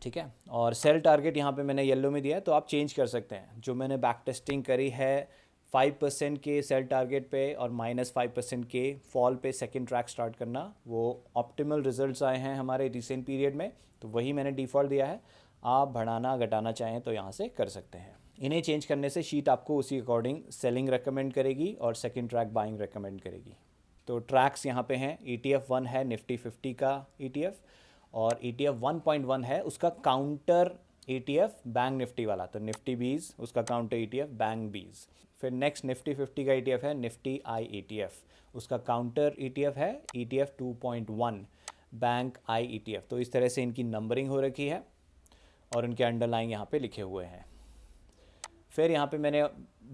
ठीक है, और सेल टारगेट यहाँ पे मैंने येलो में दिया है, तो आप चेंज कर सकते हैं। जो मैंने बैक टेस्टिंग करी है 5% के सेल टारगेट पे और -5% के फॉल पे सेकंड ट्रैक स्टार्ट करना, वो ऑप्टिमल रिजल्ट्स आए हैं हमारे रिसेंट पीरियड में, तो वही मैंने डिफ़ॉल्ट दिया है। आप बढ़ाना घटाना चाहें तो यहाँ से कर सकते हैं। इन्हें चेंज करने से शीट आपको उसी अकॉर्डिंग सेलिंग रेकमेंड करेगी और सेकंड ट्रैक बाइंग रेकमेंड करेगी। तो ट्रैक्स यहाँ पे हैं, ETF 1 है निफ्टी 50 का ETF, और ETF 1.1 है उसका काउंटर ETF बैंक निफ्टी वाला, तो निफ्टी 20 उसका काउंटर ETF बैंक 20। फिर नेक्स्ट निफ्टी 50 का ETF है निफ्टी आई ETF, उसका काउंटर ETF है ETF 2.1 बैंक आई ETF। तो इस तरह से इनकी नंबरिंग हो रखी है और उनके अंडरलाइन यहाँ पे लिखे हुए हैं। फिर यहाँ पे मैंने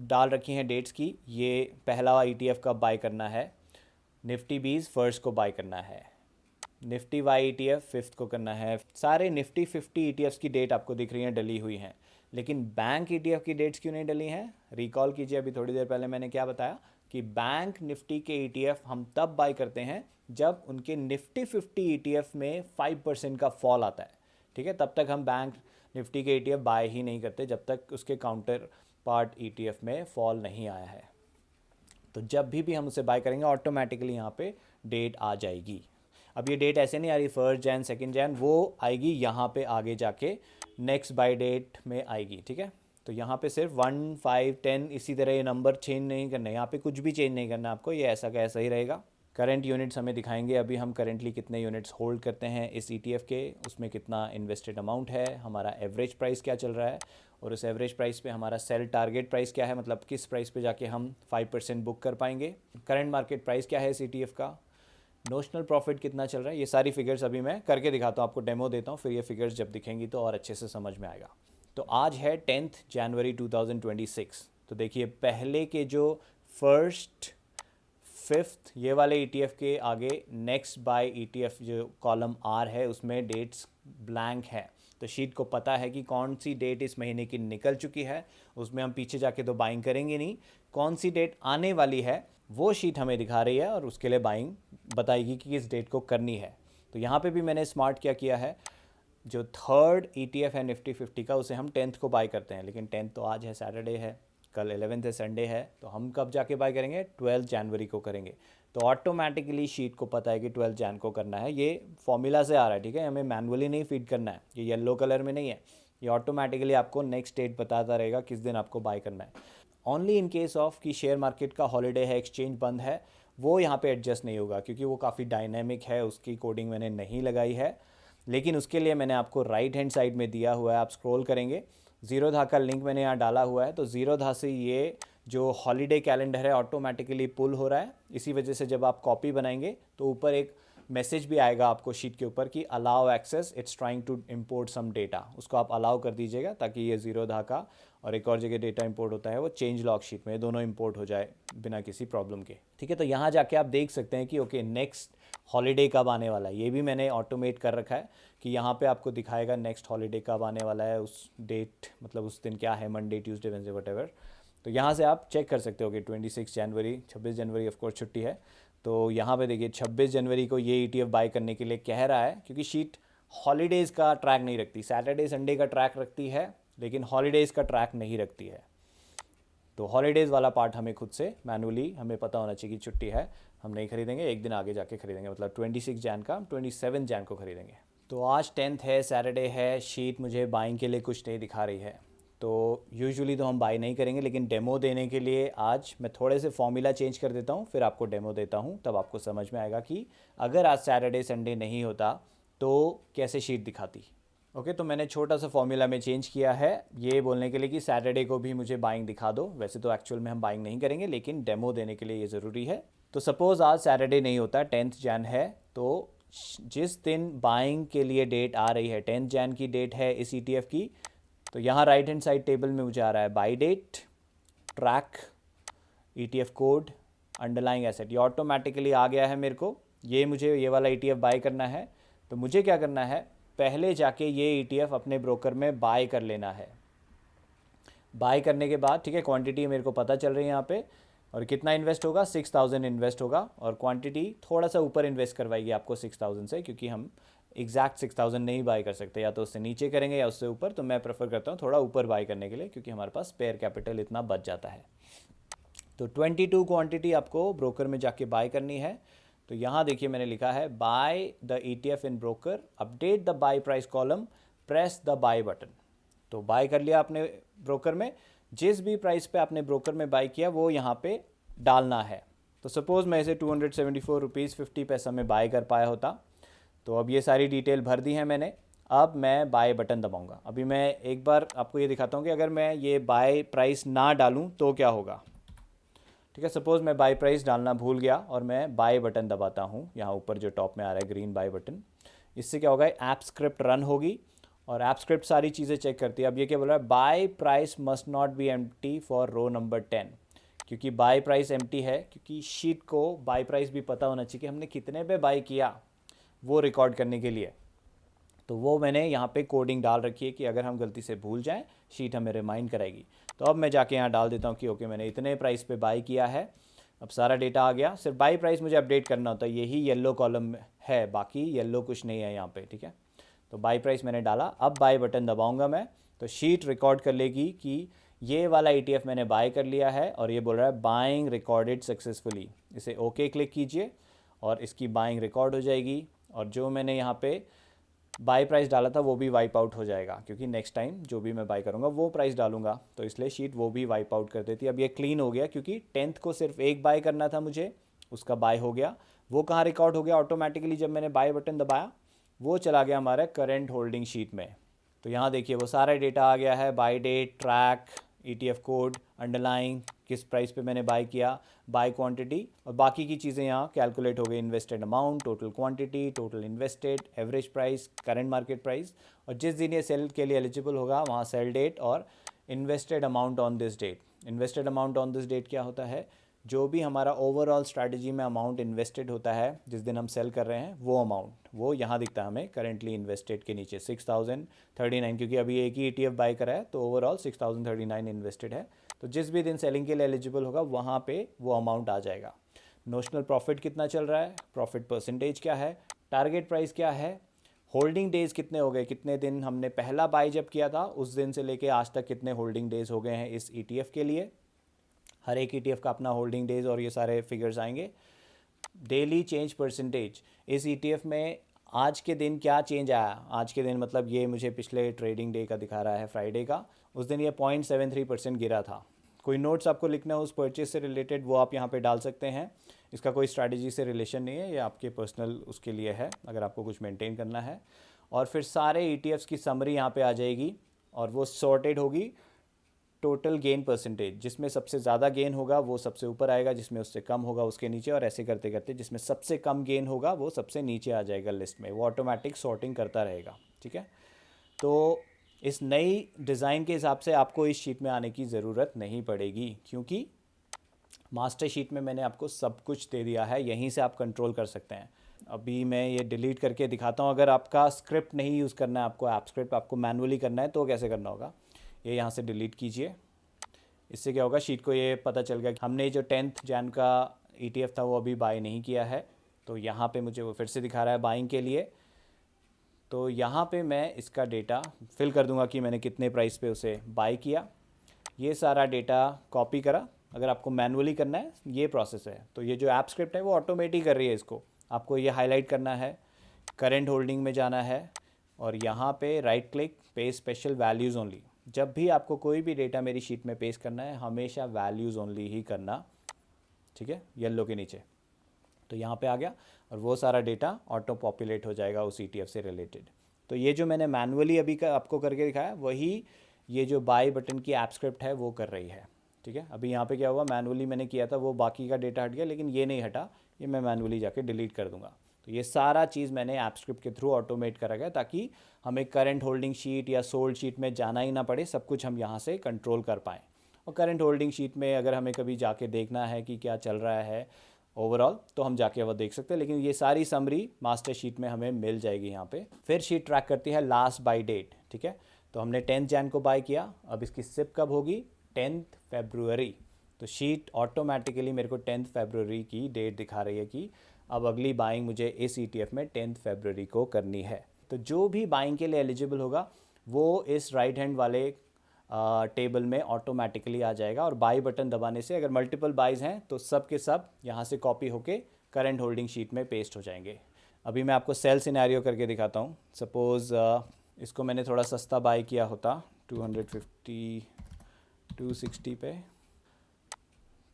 डाल रखी हैं डेट्स की, ये पहला ETF कब बाय करना है, निफ्टी 20 फर्स्ट को बाय करना है, निफ्टी वाई ETF फिफ्थ को करना है। सारे निफ्टी 50 ETFs की डेट आपको दिख रही हैं डली हुई हैं, लेकिन बैंक ETF की डेट्स क्यों नहीं डली हैं? रिकॉल कीजिए, अभी थोड़ी देर पहले मैंने क्या बताया कि बैंक निफ्टी के ETF हम तब बाय करते हैं जब उनके निफ्टी 50 ETF में 5% का फॉल आता है। ठीक है, तब तक हम बैंक निफ्टी के ETF बाय ही नहीं करते जब तक उसके काउंटर पार्ट ETF में फॉल नहीं आया है। तो जब भी हम उसे बाय करेंगे ऑटोमेटिकली यहाँ पे डेट आ जाएगी। अब ये डेट ऐसे नहीं आ रही 1 जैन 2 जैन, वो आएगी यहाँ पे आगे जाके नेक्स्ट बाय डेट में आएगी। ठीक है, तो यहाँ पे सिर्फ 1, 5, 10 इसी तरह ये नंबर चेंज नहीं करना है, यहाँ पे कुछ भी चेंज नहीं करना आपको, ये ऐसा का ऐसा ही रहेगा। करंट यूनिट्स हमें दिखाएंगे, अभी हम करेंटली कितने यूनिट्स होल्ड करते हैं इस ETF के, उसमें कितना इन्वेस्टेड अमाउंट है, हमारा एवरेज प्राइस क्या चल रहा है और उस एवरेज प्राइस पे हमारा सेल टारगेट प्राइस क्या है, मतलब किस प्राइस पे जाके हम 5% बुक कर पाएंगे, करंट मार्केट प्राइस क्या है इस ETF का, नोशनल प्रॉफिट कितना चल रहा है। ये सारी फिगर्स अभी मैं करके दिखाता हूँ आपको, डेमो देता हूँ, फिर ये फिगर्स जब दिखेंगी तो और अच्छे से समझ में आएगा। तो आज है 10 जनवरी 2026। तो देखिए पहले के जो फर्स्ट 5th ये वाले ETF के आगे नेक्स्ट बाय ETF जो कॉलम R है उसमें डेट्स ब्लैंक है, तो शीट को पता है कि कौन सी डेट इस महीने की निकल चुकी है, उसमें हम पीछे जाके तो बाइंग करेंगे नहीं, कौन सी डेट आने वाली है वो शीट हमें दिखा रही है और उसके लिए बाइंग बताएगी कि किस डेट को करनी है। तो यहाँ पे भी मैंने स्मार्ट क्या किया है, जो थर्ड ETF है निफ्टी 50 का उसे हम 10th को बाय करते हैं, लेकिन 10th तो आज है, सैटरडे है, कल 11th है, संडे है, तो हम कब जाके बाय करेंगे, 12 जनवरी को करेंगे। तो ऑटोमेटिकली शीट को पता है कि 12 जैन को करना है, ये फॉर्मूला से आ रहा है। ठीक है, हमें मैनुअली नहीं फीड करना है, ये येलो कलर में नहीं है, ये ऑटोमेटिकली आपको नेक्स्ट डेट बताता रहेगा किस दिन आपको बाय करना है। ओनली इन केस ऑफ कि शेयर मार्केट का हॉलीडे है, एक्सचेंज बंद है, वो यहाँ पे एडजस्ट नहीं होगा क्योंकि वो काफ़ी डायनेमिक है, उसकी कोडिंग मैंने नहीं लगाई है, लेकिन उसके लिए मैंने आपको राइट हैंड साइड में दिया हुआ है, आप स्क्रॉल करेंगे ज़ीरोधा का लिंक मैंने यहाँ डाला हुआ है, तो ज़ीरोधा से ये जो हॉलीडे कैलेंडर है ऑटोमेटिकली पुल हो रहा है। इसी वजह से जब आप कॉपी बनाएंगे तो ऊपर एक मैसेज भी आएगा आपको शीट के ऊपर कि allow access, it's trying to import some data, उसको आप अलाउ कर दीजिएगा ताकि ये ज़ीरोधा का और एक और जगह डेटा इंपोर्ट होता है वो चेंज लॉग शीट में, ये दोनों इंपोर्ट हो जाए बिना किसी प्रॉब्लम के। ठीक है, तो यहाँ जाके आप देख सकते हैं कि ओके नेक्स्ट हॉलीडे कब आने वाला है। ये भी मैंने ऑटोमेट कर रखा है कि यहाँ पे आपको दिखाएगा नेक्स्ट हॉलीडे कब आने वाला है, उस डेट मतलब उस दिन क्या है, मंडे ट्यूसडे वेडनेसडे वटेवर। तो यहाँ से आप चेक कर सकते हो कि 26 जनवरी, 26 जनवरी ऑफ कोर्स छुट्टी है। तो यहाँ पे देखिए 26 जनवरी को ये ETF बाय करने के लिए कह रहा है, क्योंकि शीट हॉलीडेज़ का ट्रैक नहीं रखती, सैटरडे संडे का ट्रैक रखती है लेकिन हॉलीडेज़ का ट्रैक नहीं रखती है। तो हॉलीडेज़ वाला पार्ट हमें खुद से मैनुअली हमें पता होना चाहिए कि छुट्टी है, हम नहीं खरीदेंगे, एक दिन आगे जाके खरीदेंगे, मतलब 26 जैन का 27 जैन को खरीदेंगे। तो आज 10th है, सैटरडे है, शीट मुझे बाइंग के लिए कुछ नहीं दिखा रही है। तो यूजुअली तो हम बाई नहीं करेंगे, लेकिन डेमो देने के लिए आज मैं थोड़े से फॉर्मूला चेंज कर देता हूँ, फिर आपको डेमो देता हूँ, तब आपको समझ में आएगा कि अगर आज सैटरडे संडे नहीं होता तो कैसे शीट दिखाती। ओके, तो मैंने छोटा सा फॉर्मूला में चेंज किया है ये बोलने के लिए कि सैटरडे को भी मुझे बाइंग दिखा दो। वैसे तो एक्चुअल में हम बाइंग नहीं करेंगे, लेकिन डेमो देने के लिए ये ज़रूरी है। तो सपोज़ आज सैटरडे नहीं होता, 10th जैन है, तो जिस दिन बाइंग के लिए डेट आ रही है, 10th जैन की डेट है इस ETF की, तो यहाँ राइट हैंड साइड टेबल में मुझे आ रहा है by date, track, ETF code, underlying asset, ये ऑटोमेटिकली आ गया है मेरे को। ये मुझे ये वाला ETF बाय करना है, तो मुझे क्या करना है, पहले जाके ये ETF अपने ब्रोकर में बाय कर लेना है। बाय करने के बाद ठीक है, क्वांटिटी मेरे को पता चल रही है यहाँ पे, और कितना इन्वेस्ट होगा, 6000 इन्वेस्ट होगा, और क्वांटिटी थोड़ा सा ऊपर इन्वेस्ट करवाएगी आपको 6000 से, क्योंकि हम एग्जैक्ट 6000 नहीं बाय कर सकते, या तो उससे नीचे करेंगे या उससे ऊपर। तो मैं प्रेफर करता हूँ थोड़ा ऊपर बाय करने के लिए, क्योंकि हमारे पास स्पेयर कैपिटल इतना बच जाता है। तो 22 क्वांटिटी आपको ब्रोकर में जाके बाय करनी है। तो यहाँ देखिए मैंने लिखा है buy the ETF in broker, update the buy price column, press the buy button. तो बाय कर लिया आपने ब्रोकर में, जिस भी प्राइस पे आपने ब्रोकर में बाय किया वो यहाँ पे डालना है। तो सपोज़ मैं इसे 274 रुपीज़ 50 पैसा में बाय कर पाया होता। तो अब ये सारी डिटेल भर दी है मैंने, अब मैं बाय बटन दबाऊंगा। अभी मैं एक बार आपको ये दिखाता हूँ कि अगर मैं ये बाय प्राइस ना डालूँ तो क्या होगा। ठीक है, सपोज़ मैं बाय प्राइस डालना भूल गया और मैं बाय बटन दबाता हूँ, यहाँ ऊपर जो टॉप में आ रहा है ग्रीन बाय बटन। इससे क्या होगा, ऐप स्क्रिप्ट रन होगी, और ऐप स्क्रिप्ट सारी चीज़ें चेक करती है। अब ये क्या बोल रहा है, buy price must not be empty for row number 10, क्योंकि बाय प्राइस एम्प्टी है, क्योंकि शीट को बाय प्राइस भी पता होना चाहिए कि हमने कितने पे बाय किया, वो रिकॉर्ड करने के लिए। तो वो मैंने यहाँ पे कोडिंग डाल रखी है कि अगर हम गलती से भूल जाएं, शीट हमें रिमाइंड कराएगी। तो अब मैं जाके यहाँ डाल देता हूँ कि ओके मैंने इतने प्राइस पे बाय किया है। अब सारा डेटा आ गया, सिर्फ बाय प्राइस मुझे अपडेट करना होता है, यही येलो कॉलम है, बाकी येलो कुछ नहीं है यहाँ पे। ठीक है, तो बाय प्राइस मैंने डाला, अब बाय बटन दबाऊंगा मैं, तो शीट रिकॉर्ड कर लेगी कि ये वाला ETF मैंने बाय कर लिया है, और ये बोल रहा है बाइंग रिकॉर्डेड सक्सेसफुली। इसे ओके क्लिक कीजिए और इसकी बाइंग रिकॉर्ड हो जाएगी, और जो मैंने यहाँ पे बाय प्राइस डाला था वो भी वाइप आउट हो जाएगा, क्योंकि नेक्स्ट टाइम जो भी मैं बाय करूँगा वो प्राइस डालूंगा, तो इसलिए शीट वो भी वाइप आउट कर देती है। अब ये क्लीन हो गया, क्योंकि 10th को सिर्फ एक बाय करना था मुझे, उसका बाय हो गया। वो कहाँ रिकॉर्ड हो गया ऑटोमेटिकली, जब मैंने बाय बटन दबाया वो चला गया हमारे करंट होल्डिंग शीट में। तो यहाँ देखिए वो सारा डेटा आ गया है, buy date, track, ETF code, underlying, किस प्राइस पे मैंने बाय किया, बाय क्वांटिटी, और बाकी की चीज़ें यहाँ कैलकुलेट हो गई, invested amount, total quantity, total invested, average price, current market price, और जिस दिन ये सेल के लिए एलिजिबल होगा वहाँ सेल डेट और invested amount on this date. Invested amount on this date क्या होता है, जो भी हमारा ओवरऑल स्ट्रैटेजी में अमाउंट इन्वेस्टेड होता है जिस दिन हम सेल कर रहे हैं, वो अमाउंट वो यहाँ दिखता है हमें करेंटली इन्वेस्टेड के नीचे 6039, क्योंकि अभी एक ही ETF बाय करा है, तो ओवरऑल 6039 इन्वेस्टेड है। तो जिस भी दिन सेलिंग के लिए एलिजिबल होगा वहाँ पे वो अमाउंट आ जाएगा। नोशनल प्रॉफिट कितना चल रहा है, प्रॉफिट परसेंटेज क्या है, टारगेट प्राइस क्या है, होल्डिंग डेज कितने हो गए, कितने दिन हमने पहला बाय जब किया था उस दिन से लेके आज तक कितने होल्डिंग डेज हो गए हैं इस ETF के लिए। हर एक ETF का अपना होल्डिंग डेज और ये सारे फिगर्स आएंगे। डेली चेंज परसेंटेज, इस ETF में आज के दिन क्या चेंज आया, आज के दिन मतलब ये मुझे पिछले ट्रेडिंग डे का दिखा रहा है, फ्राइडे का, उस दिन ये 0.73% गिरा था। कोई नोट्स आपको लिखना है उस परचेज से रिलेटेड, वो आप यहाँ पे डाल सकते हैं। इसका कोई स्ट्रैटेजी से रिलेशन नहीं है, ये आपके पर्सनल उसके लिए है अगर आपको कुछ मेंटेन करना है। और फिर सारे ETFs की समरी यहाँ पे आ जाएगी, और वो सॉर्टेड होगी टोटल गेन परसेंटेज, जिसमें सबसे ज़्यादा गेन होगा वो सबसे ऊपर आएगा, जिसमें उससे कम होगा उसके नीचे, और ऐसे करते करते जिसमें सबसे कम गेन होगा वो सबसे नीचे आ जाएगा लिस्ट में। वो ऑटोमेटिक सॉर्टिंग करता रहेगा, ठीक है। तो इस नई डिज़ाइन के हिसाब से आपको इस शीट में आने की ज़रूरत नहीं पड़ेगी, क्योंकि मास्टर शीट में मैंने आपको सब कुछ दे दिया है, यहीं से आप कंट्रोल कर सकते हैं। अभी मैं ये डिलीट करके दिखाता हूँ। अगर आपका स्क्रिप्ट नहीं यूज़ करना है, आपको ऐप स्क्रिप्ट आपको मैनुअली करना है, तो कैसे करना होगा, ये यहाँ से डिलीट कीजिए। इससे क्या होगा, शीट को ये पता चल गया कि हमने जो 10 जैन का ETF था वो अभी बाय नहीं किया है। तो यहाँ पे मुझे वो फिर से दिखा रहा है बाइंग के लिए। तो यहाँ पे मैं इसका डेटा फिल कर दूंगा कि मैंने कितने प्राइस पे उसे बाय किया। ये सारा डेटा कॉपी करा। अगर आपको मैनुअली करना है ये प्रोसेस है, तो ये जो ऐप स्क्रिप्ट है वो ऑटोमेटिक कर रही है इसको। आपको ये हाईलाइट करना है, करेंट होल्डिंग में जाना है, और यहाँ पे राइट क्लिक, पे स्पेशल वैल्यूज़ ओनली। जब भी आपको कोई भी डेटा मेरी शीट में पेस्ट करना है, हमेशा वैल्यूज़ ओनली ही करना, ठीक है, येलो के नीचे। तो यहाँ पे आ गया, और वो सारा डेटा ऑटो पॉपुलेट हो जाएगा उस ETF से रिलेटेड। तो ये जो मैंने मैनुअली अभी का आपको करके दिखाया, वही ये जो बाय बटन की ऐप स्क्रिप्ट है वो कर रही है, ठीक है। अभी यहाँ पे क्या हुआ, मैनुअली मैंने किया था, वो बाकी का डेटा हट गया, लेकिन ये नहीं हटा, ये मैं मैनुअली जाके डिलीट कर दूंगा। तो ये सारा चीज़ मैंने ऐप स्क्रिप्ट के थ्रू ऑटोमेट करा गया, ताकि हमें करंट होल्डिंग शीट या सोल्ड शीट में जाना ही ना पड़े, सब कुछ हम यहाँ से कंट्रोल कर पाएँ। और करंट होल्डिंग शीट में अगर हमें कभी जाके देखना है कि क्या चल रहा है ओवरऑल, तो हम जाके वो देख सकते हैं, लेकिन ये सारी समरी मास्टर शीट में हमें मिल जाएगी यहाँ पे। फिर शीट ट्रैक करती है लास्ट बाय डेट, ठीक है। तो हमने 10 जैन को बाय किया, अब इसकी सिप कब होगी, 10 फरवरी। तो शीट ऑटोमेटिकली मेरे को 10 फरवरी की डेट दिखा रही है कि अब अगली बाइंग मुझे इस ETF में 10 फरवरी को करनी है। तो जो भी बाइंग के लिए एलिजिबल होगा वो इस राइट हैंड वाले टेबल में ऑटोमेटिकली आ जाएगा, और बाई बटन दबाने से अगर मल्टीपल बाइज हैं तो सब के सब यहाँ से कॉपी होके करंट होल्डिंग शीट में पेस्ट हो जाएंगे। अभी मैं आपको सेल सिनेरियो करके दिखाता हूँ। सपोज़ इसको मैंने थोड़ा सस्ता बाय किया होता 250 260 पे,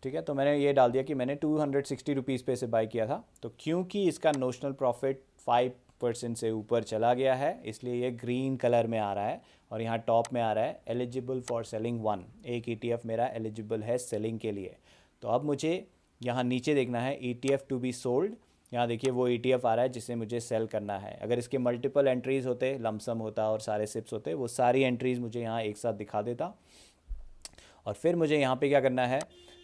ठीक है। तो मैंने ये डाल दिया कि मैंने 260 रुपीज़ पे से बाय किया था। तो क्योंकि इसका नोशनल प्रॉफिट 5% से ऊपर चला गया है, इसलिए ये ग्रीन कलर में आ रहा है, और यहाँ टॉप में आ रहा है एलिजिबल फॉर सेलिंग 1। एक ETF मेरा एलिजिबल है सेलिंग के लिए। तो अब मुझे यहाँ नीचे देखना है ETF टू बी सोल्ड। यहाँ देखिए वो ETF आ रहा है जिसे मुझे सेल करना है। अगर इसके मल्टीपल एंट्रीज़ होते, लमसम होता और सारे सिप्स होते, वो सारी एंट्रीज़ मुझे यहाँ एक साथ दिखा देता। और फिर मुझे यहाँ पे क्या करना है,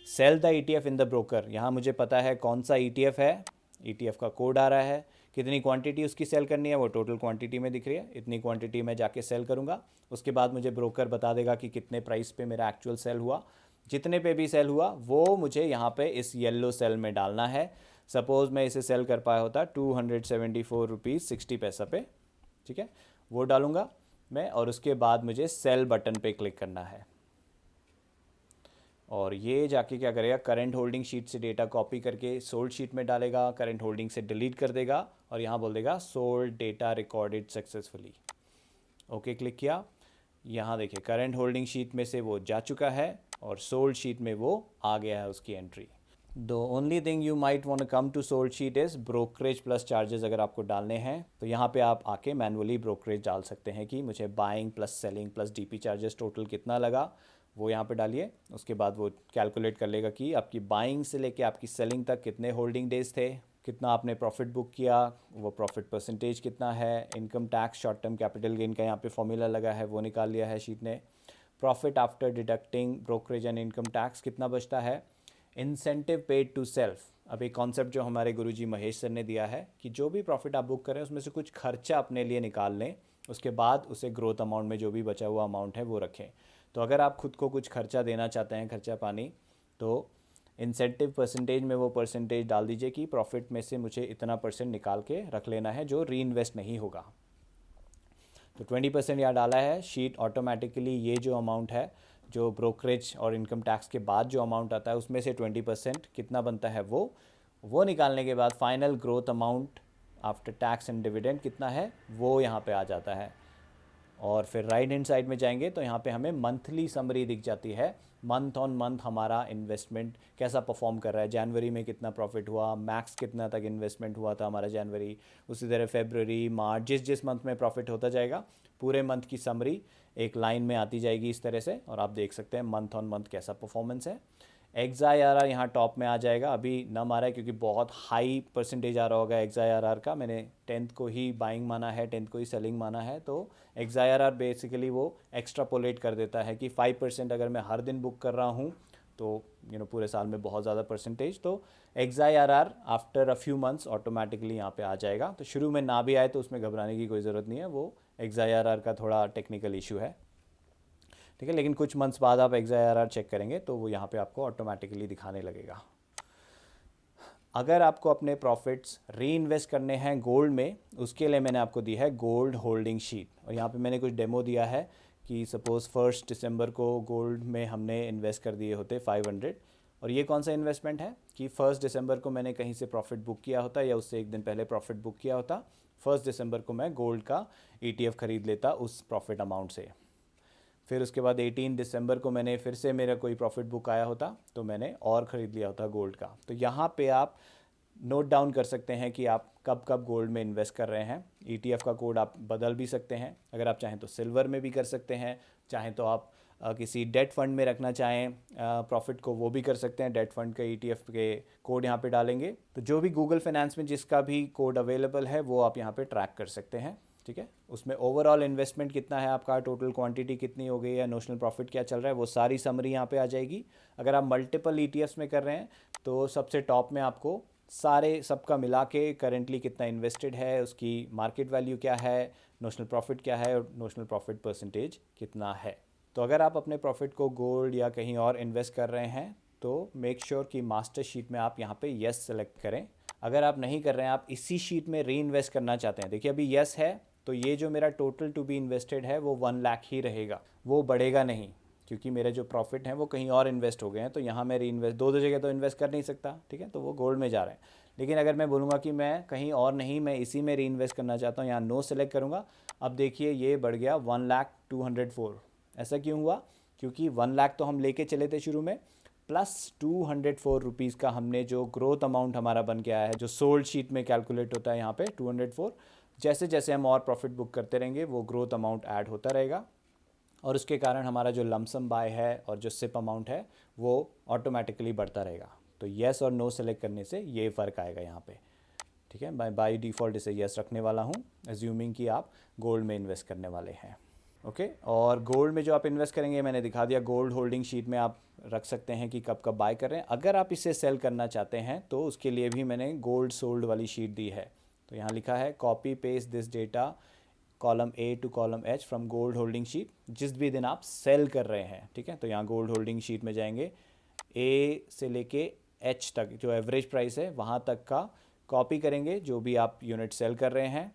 sell the ETF in the broker. यहाँ मुझे पता है कौन सा ETF है, ETF का कोड आ रहा है, कितनी क्वांटिटी उसकी सेल करनी है वो टोटल क्वांटिटी में दिख रही है, इतनी क्वांटिटी में जाके सेल करूँगा। उसके बाद मुझे ब्रोकर बता देगा कि कितने प्राइस पे मेरा एक्चुअल सेल हुआ। जितने पे भी सेल हुआ वो मुझे यहाँ पे इस येलो सेल में डालना है। सपोज़ मैं इसे सेल कर पाया होता 274 रुपीज़ 60 पैसा पे, ठीक है, वो डालूँगा मैं, और उसके बाद मुझे सेल बटन पे क्लिक करना है। और ये जाके क्या करेगा, करंट होल्डिंग शीट से डेटा कॉपी करके सोल्ड शीट में डालेगा, करंट होल्डिंग से डिलीट कर देगा, और यहाँ बोल देगा sold data recorded successfully. Okay click किया, यहाँ देखिए करंट होल्डिंग शीट में से वो जा चुका है, और सोल्ड शीट में वो आ गया है उसकी entry. The only thing you might want come to sold sheet is brokerage plus charges. अगर आपको डालने हैं तो यहाँ पे आप आके मैनुअली ब्रोकरेज डाल सकते हैं कि मुझे buying plus selling plus DP charges total कितना लगा, वो यहाँ पे डालिए। उसके बाद वो कैलकुलेट कर लेगा कि आपकी बाइंग से लेके आपकी सेलिंग तक कितने होल्डिंग डेज थे, कितना आपने प्रॉफिट बुक किया, वो प्रॉफिट परसेंटेज कितना है, income tax short term capital gain का यहाँ पे फॉर्मूला लगा है वो निकाल लिया है शीट ने, profit after deducting brokerage and income tax कितना बचता है, इंसेंटिव पेड टू सेल्फ। अब एक कॉन्सेप्ट जो हमारे गुरुजी महेश सर ने दिया है कि जो भी प्रॉफिट आप बुक करें उसमें से कुछ खर्चा अपने लिए निकाल लें, उसके बाद उसे ग्रोथ अमाउंट में जो भी बचा हुआ अमाउंट है वो रखें। तो अगर आप खुद को कुछ खर्चा देना चाहते हैं, खर्चा पानी, तो इंसेंटिव परसेंटेज में वो परसेंटेज डाल दीजिए कि प्रॉफिट में से मुझे इतना % निकाल के रख लेना है जो री इन्वेस्ट नहीं होगा। तो 20% यहाँ डाला है, शीट ऑटोमेटिकली ये जो अमाउंट है जो ब्रोकरेज और इनकम टैक्स के बाद जो अमाउंट आता है उसमें से 20% कितना बनता है वो निकालने के बाद final growth amount after tax and dividend कितना है वो यहाँ पे आ जाता है। और फिर राइट हैंड साइड में जाएंगे तो यहाँ पे हमें मंथली समरी दिख जाती है, मंथ ऑन मंथ हमारा इन्वेस्टमेंट कैसा परफॉर्म कर रहा है, जनवरी में कितना प्रॉफिट हुआ, मैक्स कितना तक इन्वेस्टमेंट हुआ था हमारा जनवरी, उसी तरह फरवरी मार्च, जिस जिस मंथ में प्रॉफिट होता जाएगा पूरे मंथ की समरी एक लाइन में आती जाएगी इस तरह से, और आप देख सकते हैं मंथ ऑन मंथ कैसा परफॉर्मेंस है। XIRR यहाँ टॉप में आ जाएगा, अभी नम आ रहा है क्योंकि बहुत हाई परसेंटेज आ रहा होगा XIRR का। मैंने 10th को ही बाइंग माना है, 10th को ही सेलिंग माना है, तो XIRR बेसिकली वो एक्स्ट्रापोलेट कर देता है कि 5% अगर मैं हर दिन बुक कर रहा हूँ तो पूरे साल में बहुत ज़्यादा परसेंटेज, तो XIRR after a few months automatically यहाँ पे आ जाएगा। तो शुरू में ना भी आए तो उसमें घबराने की कोई ज़रूरत नहीं है, वो XIRR का थोड़ा टेक्निकल इशू है, ठीक है। लेकिन कुछ मंथ्स बाद आप XIRR चेक करेंगे तो वो यहाँ पे आपको ऑटोमेटिकली दिखाने लगेगा। अगर आपको अपने प्रॉफिट्स री इन्वेस्ट करने हैं गोल्ड में, उसके लिए मैंने आपको दी है गोल्ड होल्डिंग शीट, और यहाँ पे मैंने कुछ डेमो दिया है कि सपोज़ 1 दिसंबर को गोल्ड में हमने इन्वेस्ट कर दिए होते 500, और ये कौन सा इन्वेस्टमेंट है कि 1 दिसंबर को मैंने कहीं से प्रॉफिट बुक किया होता या उससे एक दिन पहले प्रॉफिट बुक किया होता, 1 दिसंबर को मैं गोल्ड का ETF खरीद लेता उस प्रॉफिट अमाउंट से। फिर उसके बाद 18 दिसंबर को मैंने फिर से मेरा कोई प्रॉफिट बुक आया होता तो मैंने और ख़रीद लिया होता गोल्ड का। तो यहाँ पे आप नोट डाउन कर सकते हैं कि आप कब कब गोल्ड में इन्वेस्ट कर रहे हैं। ETF का कोड आप बदल भी सकते हैं, अगर आप चाहें तो सिल्वर में भी कर सकते हैं, चाहें तो आप किसी डेट फंड में रखना चाहें प्रॉफिट को, वो भी कर सकते हैं। डेट फंड का ETF के कोड यहाँ पे डालेंगे तो जो भी गूगल फाइनेंस में जिसका भी कोड अवेलेबल है वो आप यहाँ पे ट्रैक कर सकते हैं, ठीक है। उसमें ओवरऑल इन्वेस्टमेंट कितना है आपका, टोटल क्वांटिटी कितनी हो गई है, नोशनल प्रॉफिट क्या चल रहा है, वो सारी समरी यहाँ पे आ जाएगी। अगर आप मल्टीपल ETFs में कर रहे हैं तो सबसे टॉप में आपको सारे सबका मिला के करेंटली कितना इन्वेस्टेड है, उसकी मार्केट वैल्यू क्या है, नोशनल प्रॉफिट क्या है और नोशनल प्रॉफिट परसेंटेज कितना है। तो अगर आप अपने प्रॉफिट को गोल्ड या कहीं और इन्वेस्ट कर रहे हैं तो मेक श्योर कि मास्टर शीट में आप यहाँ पे येस सेलेक्ट करें। अगर आप नहीं कर रहे हैं, आप इसी शीट में री इन्वेस्ट करना चाहते हैं, देखिए अभी येस है तो ये जो मेरा टोटल टू बी इन्वेस्टेड है वो 1 लाख ही रहेगा, वो बढ़ेगा नहीं, क्योंकि मेरे जो प्रॉफिट हैं वो कहीं और इन्वेस्ट हो गए हैं। तो यहाँ मैं री इन्वेस्ट दो जगह तो इन्वेस्ट कर नहीं सकता, ठीक है, तो वो गोल्ड में जा रहे हैं। लेकिन अगर मैं बोलूँगा कि मैं कहीं और नहीं, मैं इसी में री इन्वेस्ट करना चाहता हूँ, यहाँ नो सेलेक्ट करूँगा, अब देखिए ये बढ़ गया 1,02,400। ऐसा क्यों हुआ, क्योंकि 1 लाख तो हम लेके चले थे शुरू में, प्लस 204 रुपीज़ का हमने जो ग्रोथ अमाउंट हमारा बन के आया है, जो सोल्ड शीट में कैलकुलेट होता है यहाँ पे 204, जैसे जैसे हम और प्रॉफिट बुक करते रहेंगे वो ग्रोथ अमाउंट ऐड होता रहेगा, और उसके कारण हमारा जो लमसम बाय है और जो सिप अमाउंट है वो ऑटोमेटिकली बढ़ता रहेगा। तो येस और नो सेलेक्ट करने से ये फ़र्क आएगा यहाँ पे, ठीक है। मैं बाय डिफ़ॉल्ट इसे येस रखने वाला हूँ, एज्यूमिंग कि आप गोल्ड में इन्वेस्ट करने वाले हैं, ओके। और गोल्ड में जो आप इन्वेस्ट करेंगे मैंने दिखा दिया, गोल्ड होल्डिंग शीट में आप रख सकते हैं कि कब कब बाय कर रहे हैं। अगर आप इसे सेल करना चाहते हैं तो उसके लिए भी मैंने गोल्ड सोल्ड वाली शीट दी है। तो यहाँ लिखा है copy paste this data column A to column H from gold holding sheet, जिस भी दिन आप सेल कर रहे हैं, ठीक है। तो यहाँ गोल्ड होल्डिंग शीट में जाएंगे, A से लेके H तक जो एवरेज प्राइस है वहाँ तक का कॉपी करेंगे जो भी आप यूनिट सेल कर रहे हैं,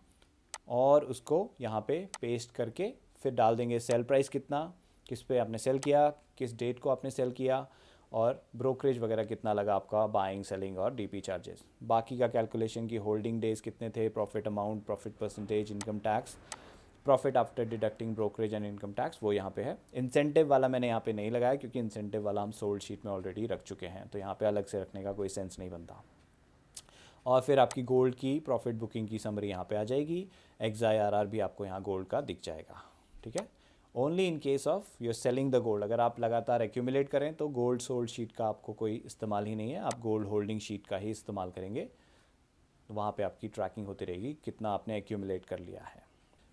और उसको यहाँ पे पेस्ट करके फिर डाल देंगे सेल प्राइस कितना, किस पे आपने सेल किया, किस डेट को आपने सेल किया, और ब्रोकरेज वगैरह कितना लगा आपका, बाइंग सेलिंग और DP चार्जेस, बाकी का कैलकुलेशन की होल्डिंग डेज कितने थे, profit amount, profit percentage, income tax, profit after deducting brokerage and income tax, वो यहाँ पे है। इंसेंटिव वाला मैंने यहाँ पे नहीं लगाया क्योंकि इंसेंटिव वाला हम सोल्ड शीट में ऑलरेडी रख चुके हैं, तो यहाँ पे अलग से रखने का कोई सेंस नहीं बनता। और फिर आपकी गोल्ड की प्रॉफिट बुकिंग की समरी यहाँ पे आ जाएगी, XIRR भी आपको यहाँ गोल्ड का दिख जाएगा, ठीक है। Only in case of your selling the gold, अगर आप लगातार एक्यूमुलेट करें तो गोल्ड सोल्ड शीट का आपको कोई इस्तेमाल ही नहीं है, आप गोल्ड होल्डिंग शीट का ही इस्तेमाल करेंगे, तो वहाँ पे आपकी ट्रैकिंग होती रहेगी कितना आपने एक्यूमुलेट कर लिया है।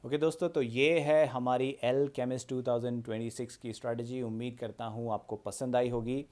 ओके दोस्तों, तो ये है हमारी Alchemist 2026 की स्ट्रैटेजी। उम्मीद करता हूँ आपको पसंद आई होगी,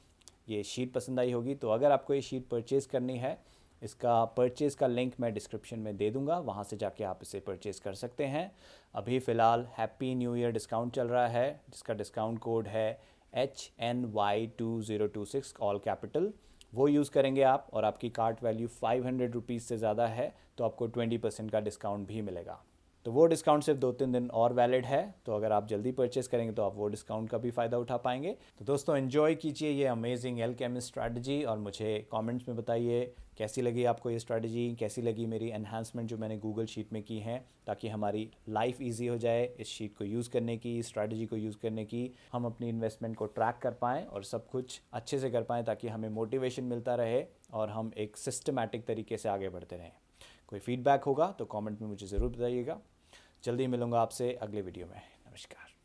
ये शीट पसंद आई होगी। तो अगर आपको ये शीट परचेज़ करनी है, इसका परचेज़ का लिंक मैं डिस्क्रिप्शन में दे दूंगा, वहाँ से जाके आप इसे परचेज़ कर सकते हैं। अभी फ़िलहाल हैप्पी न्यू ईयर डिस्काउंट चल रहा है, जिसका डिस्काउंट कोड है HNY2026 ऑल कैपिटल, वो यूज़ करेंगे आप, और आपकी कार्ट वैल्यू 500 रुपीज़ से ज़्यादा है तो आपको 20% का डिस्काउंट भी मिलेगा। तो वो डिस्काउंट सिर्फ 2-3 दिन और वैलिड है, तो अगर आप जल्दी परचेस करेंगे तो आप वो डिस्काउंट का भी फ़ायदा उठा पाएंगे। तो दोस्तों एंजॉय कीजिए ये अमेजिंग एल्केमिस्ट स्ट्रैटेजी, और मुझे कमेंट्स में बताइए कैसी लगी आपको ये स्ट्रैटेजी, कैसी लगी मेरी एनहांसमेंट जो मैंने गूगल शीट में की हैं, ताकि हमारी लाइफ ईजी हो जाए इस शीट को यूज़ करने की, इस स्ट्रैटेजी को यूज़ करने की, हम अपनी इन्वेस्टमेंट को ट्रैक कर पाएँ और सब कुछ अच्छे से कर पाएँ, ताकि हमें मोटिवेशन मिलता रहे और हम एक सिस्टमैटिक तरीके से आगे बढ़ते रहें। कोई फीडबैक होगा तो कमेंट में मुझे ज़रूर बताइएगा। जल्दी मिलूंगा आपसे अगले वीडियो में। नमस्कार।